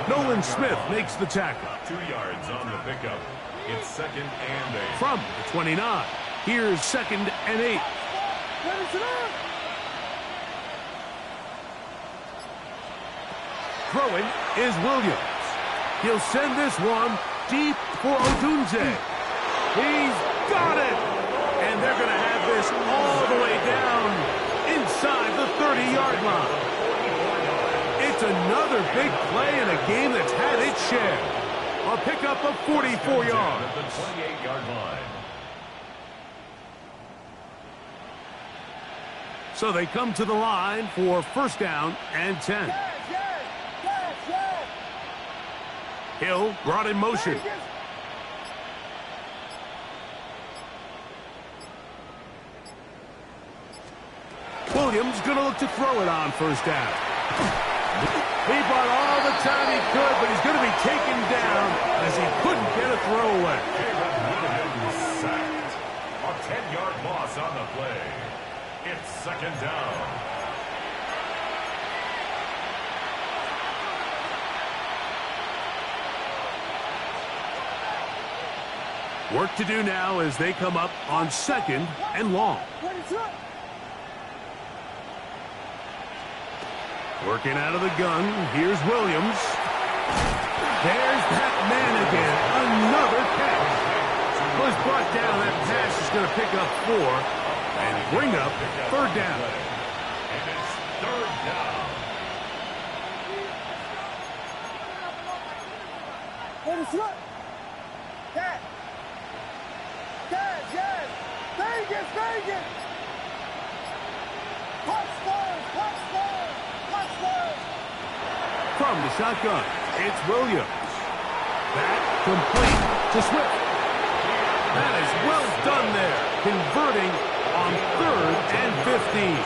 Nolan Smith makes the tackle. 2 yards on the pickup. It's 2nd and 8. From the 29, here's 2nd and 8. Throwing is Williams. He'll send this one deep for Odunze. He's got it! And they're going to have this all the way down inside the 30-yard line. It's another big play in a game that's had its share. A pickup of 44 yards. At the 28-yard line. So they come to the line for first down and 10. Hill brought in motion. Williams going to look to throw it on first down. He bought all the time he could, but he's going to be taken down as he couldn't get a throwaway. Sacked. A 10-yard loss on the play. It's second down. Work to do now as they come up on second and long. Working out of the gun, here's Williams. There's that man again, another catch. Was brought down, that pass is going to pick up 4 and bring up third down. And it's third down. Vegas, Vegas! From the shotgun, it's Williams. That complete to Swift. That is well done there, converting on 3rd and 15.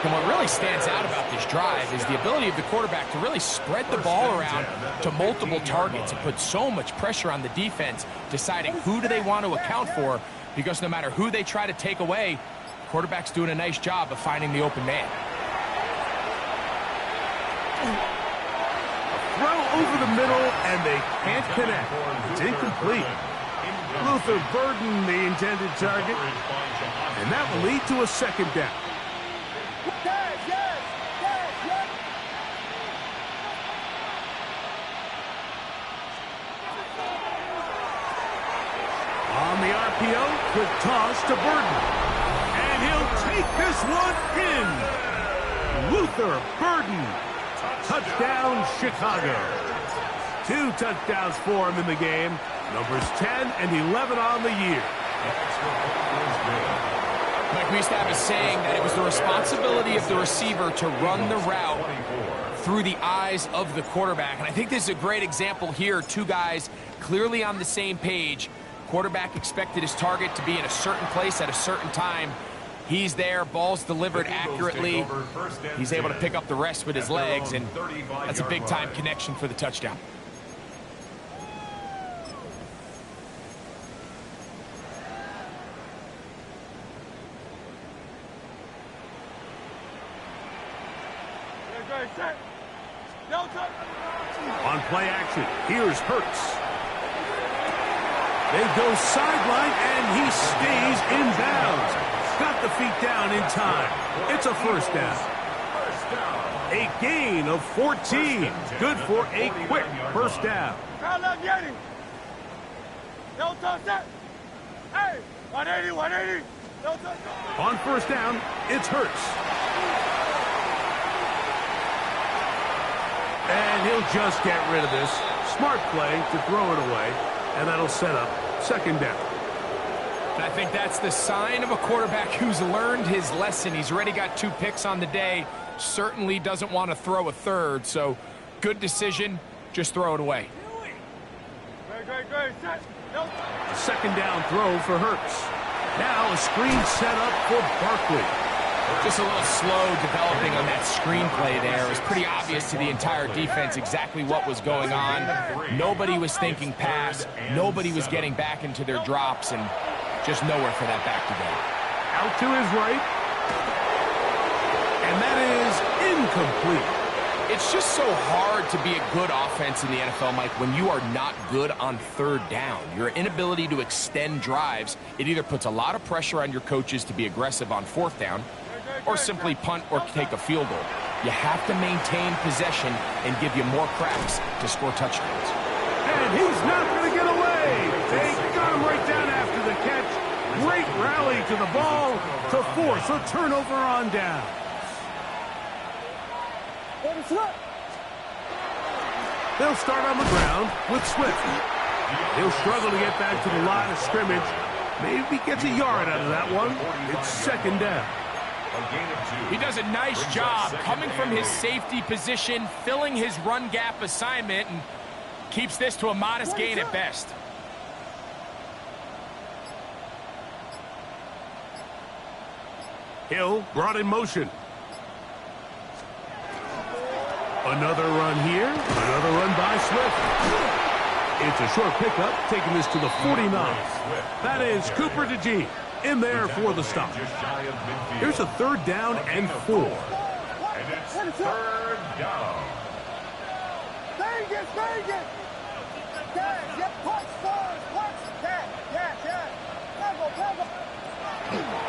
And what really stands out about this drive is the ability of the quarterback to really spread the ball around to multiple targets and put so much pressure on the defense, deciding who do they want to account for, because no matter who they try to take away, the quarterback's doing a nice job of finding the open man. Throw over the middle, and they can't connect. It's incomplete. Luther Burden, the intended target, and that will lead to a second down. On the RPO, quick toss to Burden. And he'll take this one in. Luther Burden. Touchdown, Chicago. 2 touchdowns for him in the game. Numbers 10 and 11 on the year. Mike, we used to have a saying that it was the responsibility of the receiver to run the route through the eyes of the quarterback. And I think this is a great example here. 2 guys clearly on the same page. Quarterback expected his target to be in a certain place at a certain time. He's there, ball's delivered accurately. He's able to pick up the rest with his legs, and that's a big-time connection for the touchdown. On play action, here's Hurts. They go sideline, and he stays in bounds. Got the feet down in time. It's a first down. A gain of 14. Good for a quick first down. Hey, 180, 180. On first down, it's Hurts. And he'll just get rid of this. Smart play to throw it away, and that'll set up second down. And I think that's the sign of a quarterback who's learned his lesson. He's already got 2 picks on the day. Certainly doesn't want to throw a third. So good decision. Just throw it away. Second down throw for Hurts. Now a screen set up for Barkley. Just a little slow developing on that screenplay there. It was pretty obvious to the entire defense exactly what was going on. Nobody was thinking pass. Nobody was getting back into their drops, and just nowhere for that back to go. Out to his right. And that is incomplete. It's just so hard to be a good offense in the NFL, Mike, when you are not good on third down. Your inability to extend drives, it either puts a lot of pressure on your coaches to be aggressive on fourth down or simply punt or take a field goal. You have to maintain possession and give you more cracks to score touchdowns. And he's not going to get away. They got him right down after the catch. Great rally to the ball to force a turnover on down. They'll start on the ground with Swift. He'll struggle to get back to the line of scrimmage. Maybe gets a yard out of that one. It's second down. He does a nice job coming from his safety position, filling his run gap assignment, and keeps this to a modest gain at best. Hill brought in motion. Another run here. Another run by Swift. It's a short pickup, taking this to the 49. That is Cooper DeGene in there for the stop. Here's a third down and 4. And it's third down. Vegas, Vegas! Dad, get punch, stars, punch! Dad, Dad. Pebble.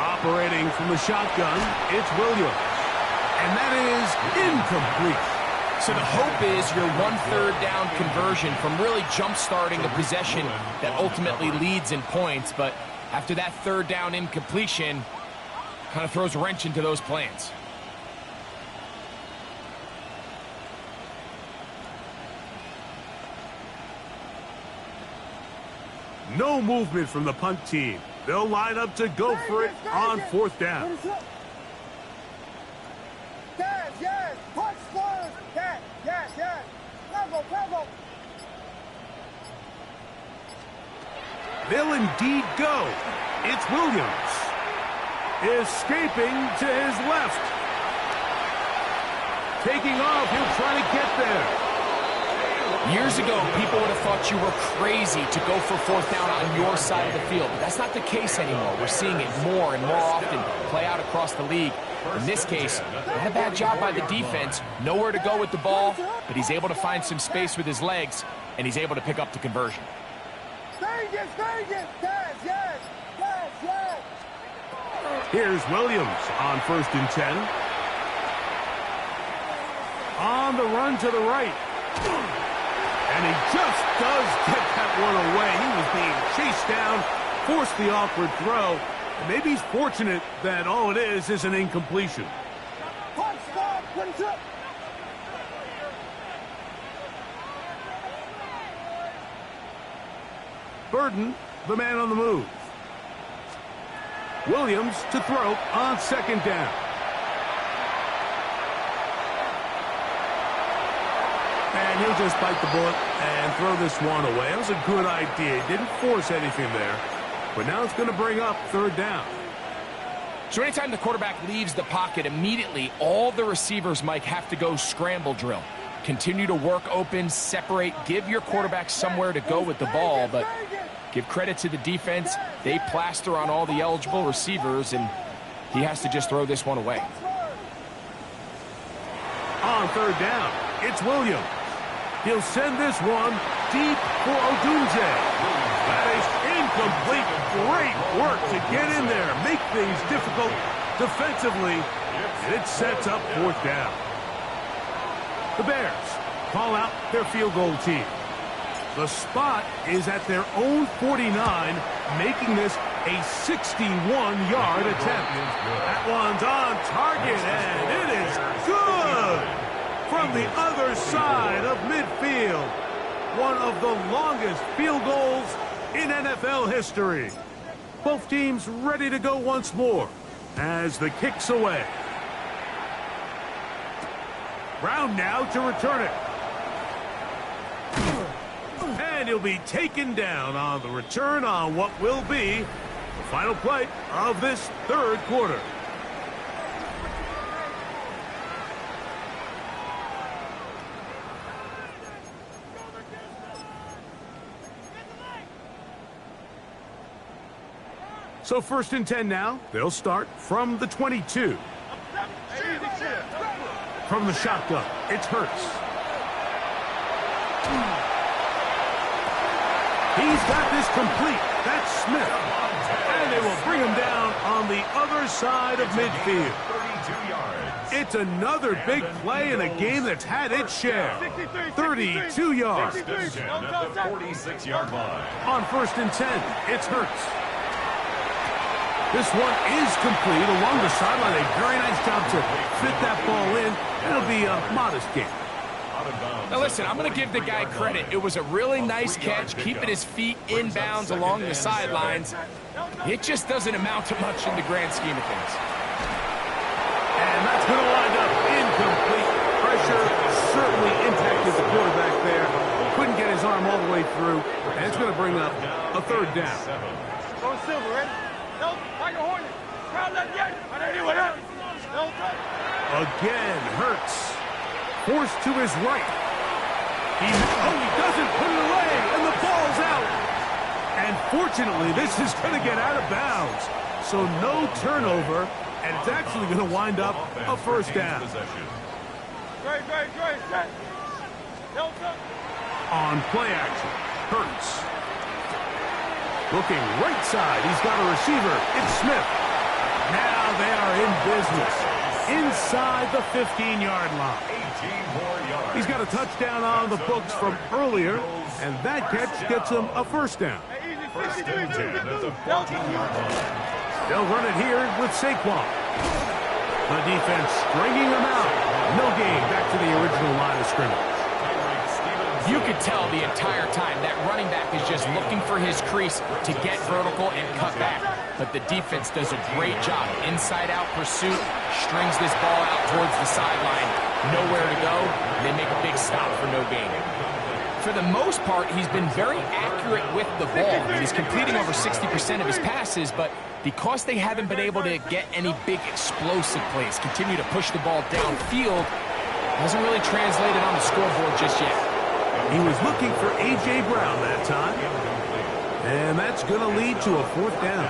Operating from the shotgun, it's Williams. And that is incomplete. So the hope is your 1/3 down conversion from really jump-starting a possession that ultimately leads in points. But after that third down incompletion, kind of throws a wrench into those plans. No movement from the punt team. They'll line up to go for it on 4th down. Dad, yes! Punch, stars! Dad, yes! Pebble! They'll indeed go. It's Williams. Escaping to his left. Taking off, he'll try to get there. Years ago, people would have thought you were crazy to go for 4th down on your side of the field. But that's not the case anymore. We're seeing it more and more often play out across the league. In this case, not a bad job by the defense. Nowhere to go with the ball, but he's able to find some space with his legs, and he's able to pick up the conversion. Vegas! Dad, yes! Here's Williams on 1st and 10. On the run to the right. And he just does get that one away. He was being chased down, forced the awkward throw. And maybe he's fortunate that all it is an incompletion. Punch, stars, punch up! Burden, the man on the move. Williams to throw on 2nd down. And he'll just bite the bullet and throw this one away. It was a good idea. He didn't force anything there. But now it's going to bring up 3rd down. So anytime the quarterback leaves the pocket, immediately all the receivers, Mike, have to go scramble drill. Continue to work open, separate, give your quarterback somewhere to go with the ball. But give credit to the defense. They plaster on all the eligible receivers, and he has to just throw this one away. On 3rd down, it's Williams. He'll send this one deep for Odunze. That is incomplete. Great work to get in there, make things difficult defensively, and it sets up 4th down. The Bears call out their field goal team. The spot is at their own 49, making this a 61-yard attempt. That one's on target, and it is good from the other side of midfield. One of the longest field goals in NFL history. Both teams ready to go once more as the kick's away. Brown now to return it. And he'll be taken down on the return on what will be the final play of this 3rd quarter. So 1st and 10 now. They'll start from the 22. From the shotgun, it's Hurts. He's got this complete. That's Smith. And they will bring him down on the other side of midfield. It's another big play in a game that's had its share. 32 yards. At the 46-yard line. On 1st and 10, it's Hurts. This one is complete along the sideline. A very nice job to fit that ball in. It'll be a modest gain. Now listen, I'm going to give the guy credit. It was a really nice catch, keeping his feet inbounds along the sidelines. It just doesn't amount to much in the grand scheme of things. And that's going to wind up incomplete. Pressure certainly impacted the quarterback there. Couldn't get his arm all the way through. And it's going to bring up a third down. Go Silver, ready? No, Tiger Hornet. Crowd that yet. I don't know what happened. No, again, Hurts. Forced to his right. He doesn't put it away, and the ball's out. And fortunately, this is going to get out of bounds. So no turnover, and it's actually going to wind up a first down. Great. On play action, Hurts. Looking right side, he's got a receiver. It's Smith. Now they are in business. Inside the 15-yard line. He's got a touchdown on the books from earlier, and that catch gets him a first down. First and 10 at the 14-yard line. They'll run it here with Saquon. The defense stringing them out. No gain back to the original line of scrimmage. You could tell the entire time that running back is just looking for his crease to get vertical and cut back. But the defense does a great job. Inside-out pursuit, strings this ball out towards the sideline. Nowhere to go. They make a big stop for no gain. For the most part, he's been very accurate with the ball. He's completing over 60% of his passes, but because they haven't been able to get any big explosive plays, continue to push the ball downfield, hasn't really translated on the scoreboard just yet. He was looking for A.J. Brown that time. And that's going to lead to a fourth down.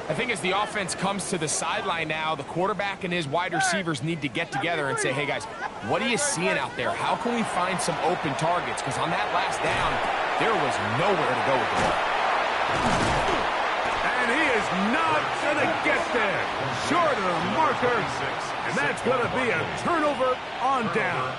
I think as the offense comes to the sideline now, the quarterback and his wide receivers need to get together and say, hey, guys, what are you seeing out there? How can we find some open targets? Because on that last down, there was nowhere to go with the ball. And he is not going to get there. Short of the marker. And that's going to be a turnover on down.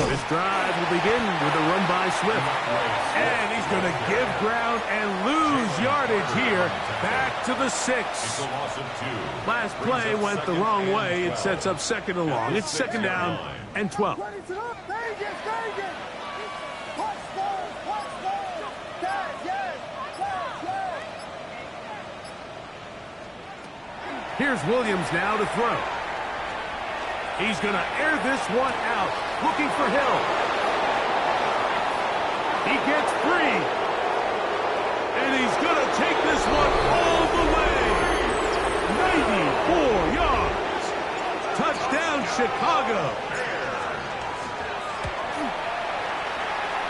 This drive will begin with a run by Swift. And he's going to give ground and lose yardage here. Back to the 6. Last play went the wrong way. It sets up second and long. It's second down and 12. Here's Williams now to throw. He's going to air this one out, looking for Hill. He gets free. And he's going to take this one all the way. 94 yards. Touchdown, Chicago.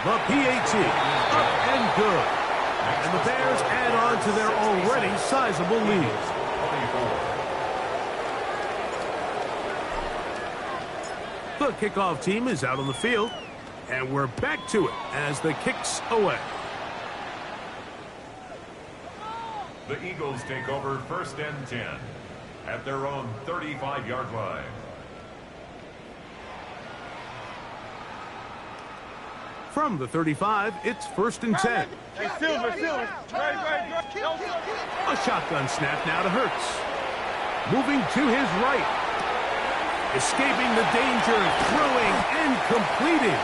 The PAT, up and good. And the Bears add on to their already sizable lead. The kickoff team is out on the field, and we're back to it as the kick's away. The Eagles take over first and 10 at their own 35-yard line. From the 35, it's first and 10. Hey, Silver. A shotgun snap now to Hurts. Moving to his right. Escaping the danger, throwing and completing.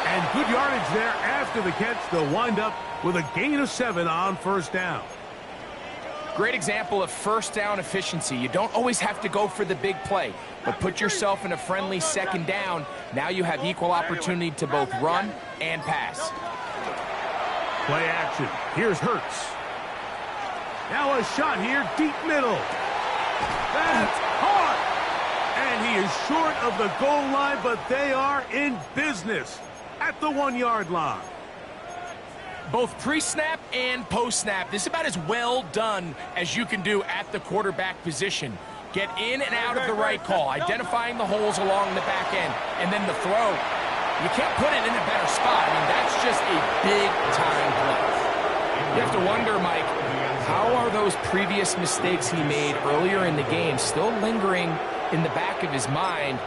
And good yardage there after the catch. They'll wind up with a gain of 7 on first down. Great example of first down efficiency. You don't always have to go for the big play, but put yourself in a friendly second down. Now you have equal opportunity to both run and pass. Play action. Here's Hurts. Now a shot here, deep middle. That's hard. And he is short of the goal line, but they are in business at the 1-yard line. Both pre-snap and post-snap, this is about as well done as you can do at the quarterback position. Get in and out of the right call, identifying the holes along the back end, and then the throw. You can't put it in a better spot. I mean, that's just a big-time play. You have to wonder, Mike, how are those previous mistakes he made earlier in the game still lingering in the back of his mind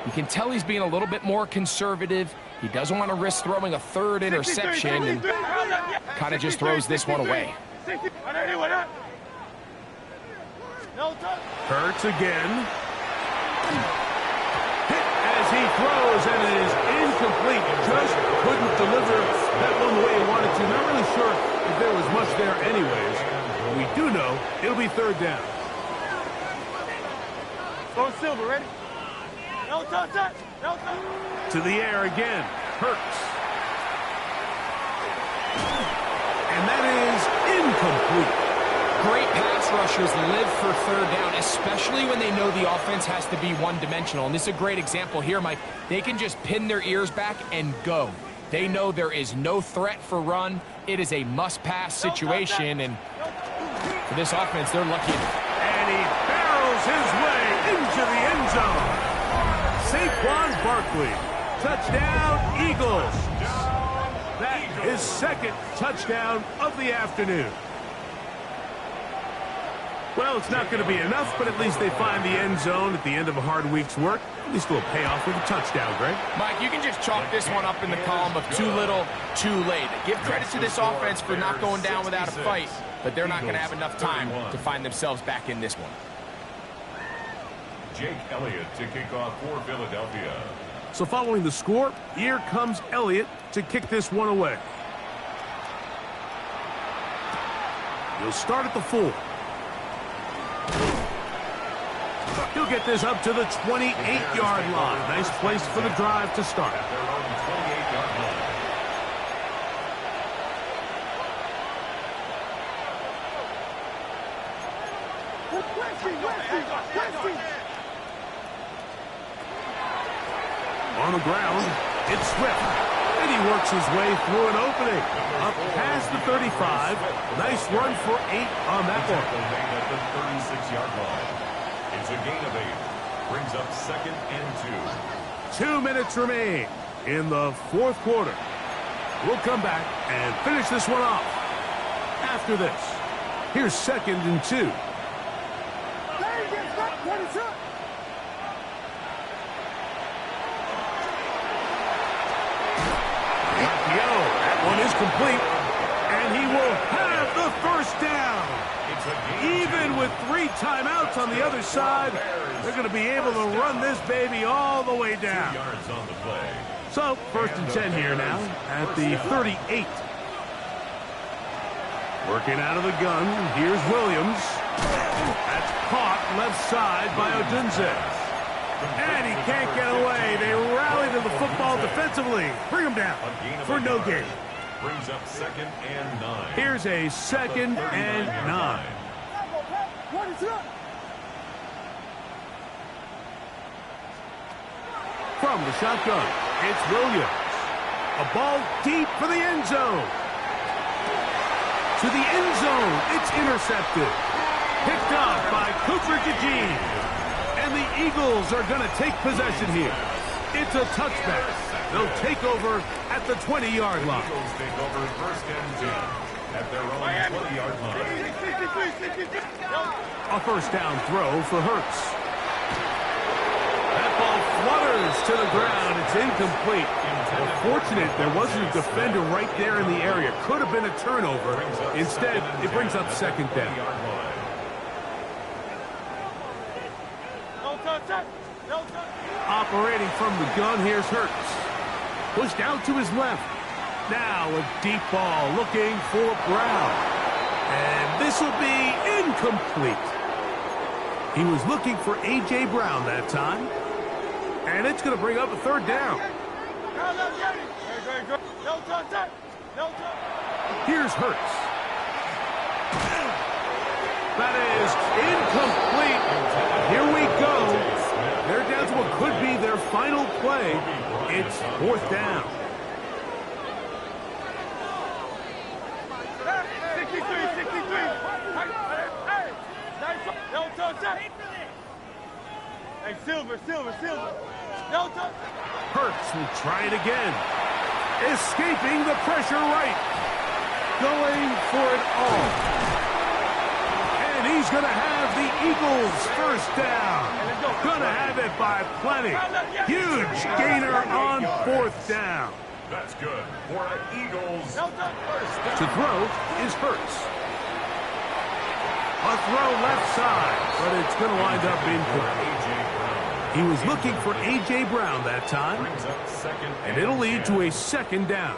You can tell he's being a little bit more conservative. He doesn't want to risk throwing a third interception and kind of just throws this one away. Hurts again. Hit as he throws, and it is incomplete. Just couldn't deliver that one the way he wanted to. Not really sure if there was much there anyways. We do know it'll be third down. Go Silver, ready? No touch, no touch. To the air again. Hurts. And that is incomplete. Great pass rushers live for third down, especially when they know the offense has to be one-dimensional. And this is a great example here, Mike. They can just pin their ears back and go. They know there is no threat for run. It is a must-pass situation, and for this offense, they're lucky. And he barrels his way into the end zone. Saquon Barkley, touchdown Eagles. That is second touchdown of the afternoon. Well, it's not going to be enough, but at least they find the end zone at the end of a hard week's work. At least we'll pay off with a touchdown, Greg. Mike, you can just chalk this one up in the column of too little, too late. Give credit to this offense for not going down without a fight, but they're not going to have enough time to find themselves back in this one. Jake Elliott to kick off for Philadelphia. So following the score, here comes Elliott to kick this one away. He'll start at the 4. He'll get this up to the 28-yard line. Nice place for the drive to start. At their own 28-yard line. On the ground, it's Swift. And he works his way through an opening. Up past the 35. Nice run for 8 on that one. At the 36-yard line. It's a gain of 8. Brings up second and 2. 2 minutes remain in the fourth quarter. We'll come back and finish this one off. After this, here's second and 2. That one is complete, and he will have the first down. Even with 3 timeouts on the other side, they're going to be able to run this baby all the way down. 2 yards on the play. So, first and 10 here now at the 38. Working out of the gun, here's Williams. That's caught left side by Odunze. And he can't get away. They rally to the football defensively. Bring him down for no gain. Brings up second and 9. Here's a second and 9. From the shotgun, it's Williams. A ball deep for the end zone. To the end zone, it's intercepted. Picked up by Cooper DeJean. And the Eagles are going to take possession here. It's a touchback. They'll take over at the 20-yard line. Eagles take over first and 10 at their own 20-yard line. A first down throw for Hurts. That ball flutters to the ground. It's incomplete. Fortunate there wasn't a defender right there in the area. Could have been a turnover. Instead, it brings up second down. Operating from the gun, here's Hurts. Pushed out to his left. Now a deep ball looking for Brown. And this will be incomplete. He was looking for A.J. Brown that time. And it's going to bring up a third down. Here's Hurts. That is incomplete. Here we go. They're down to what could be their final play. It's fourth down. 63. Hey, Silver. No touch. Hurts will try it again. Escaping the pressure right. Going for it all. And And he's going to have the Eagles first down. Going to have it by plenty. Huge gainer on fourth down. That's good for an Eagles first down. To throw is Hurts. A throw left side, but it's going to wind up incomplete. He was looking for A.J. Brown that time, and it'll lead to a second down.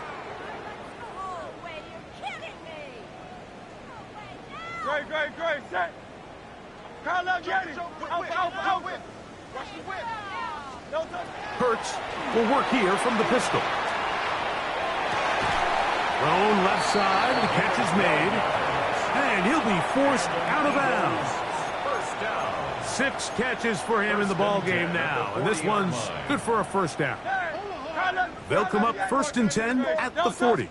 Great, set. Kyle left, get him. Out. Watch the whip. No touch. Hurts will work here from the pistol. Thrown left side, the catch is made, and he'll be forced out of bounds. First down. 6 catches for him in the ball game now, and this one's good for a first down. They'll come up first and 10 at the 40.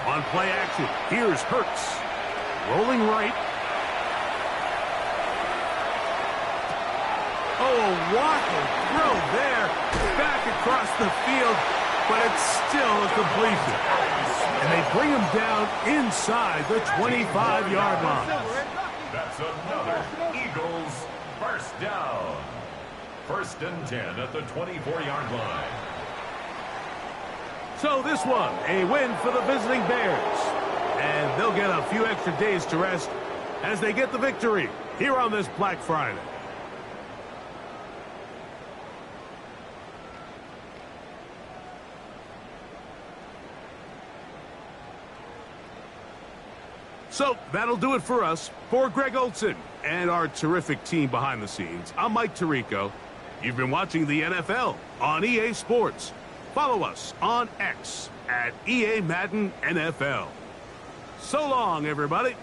On play action, here's Hurts. Rolling right. Oh, what a throw there. Back across the field, but it's still a completion. And they bring him down inside the 25-yard line. That's another Eagles first down. First and 10 at the 24-yard line. So this one, a win for the visiting Bears. And they'll get a few extra days to rest as they get the victory here on this Black Friday. So that'll do it for us. For Greg Olson and our terrific team behind the scenes, I'm Mike Tirico. You've been watching the NFL on EA Sports. Follow us on X at EA Madden NFL. So long, everybody.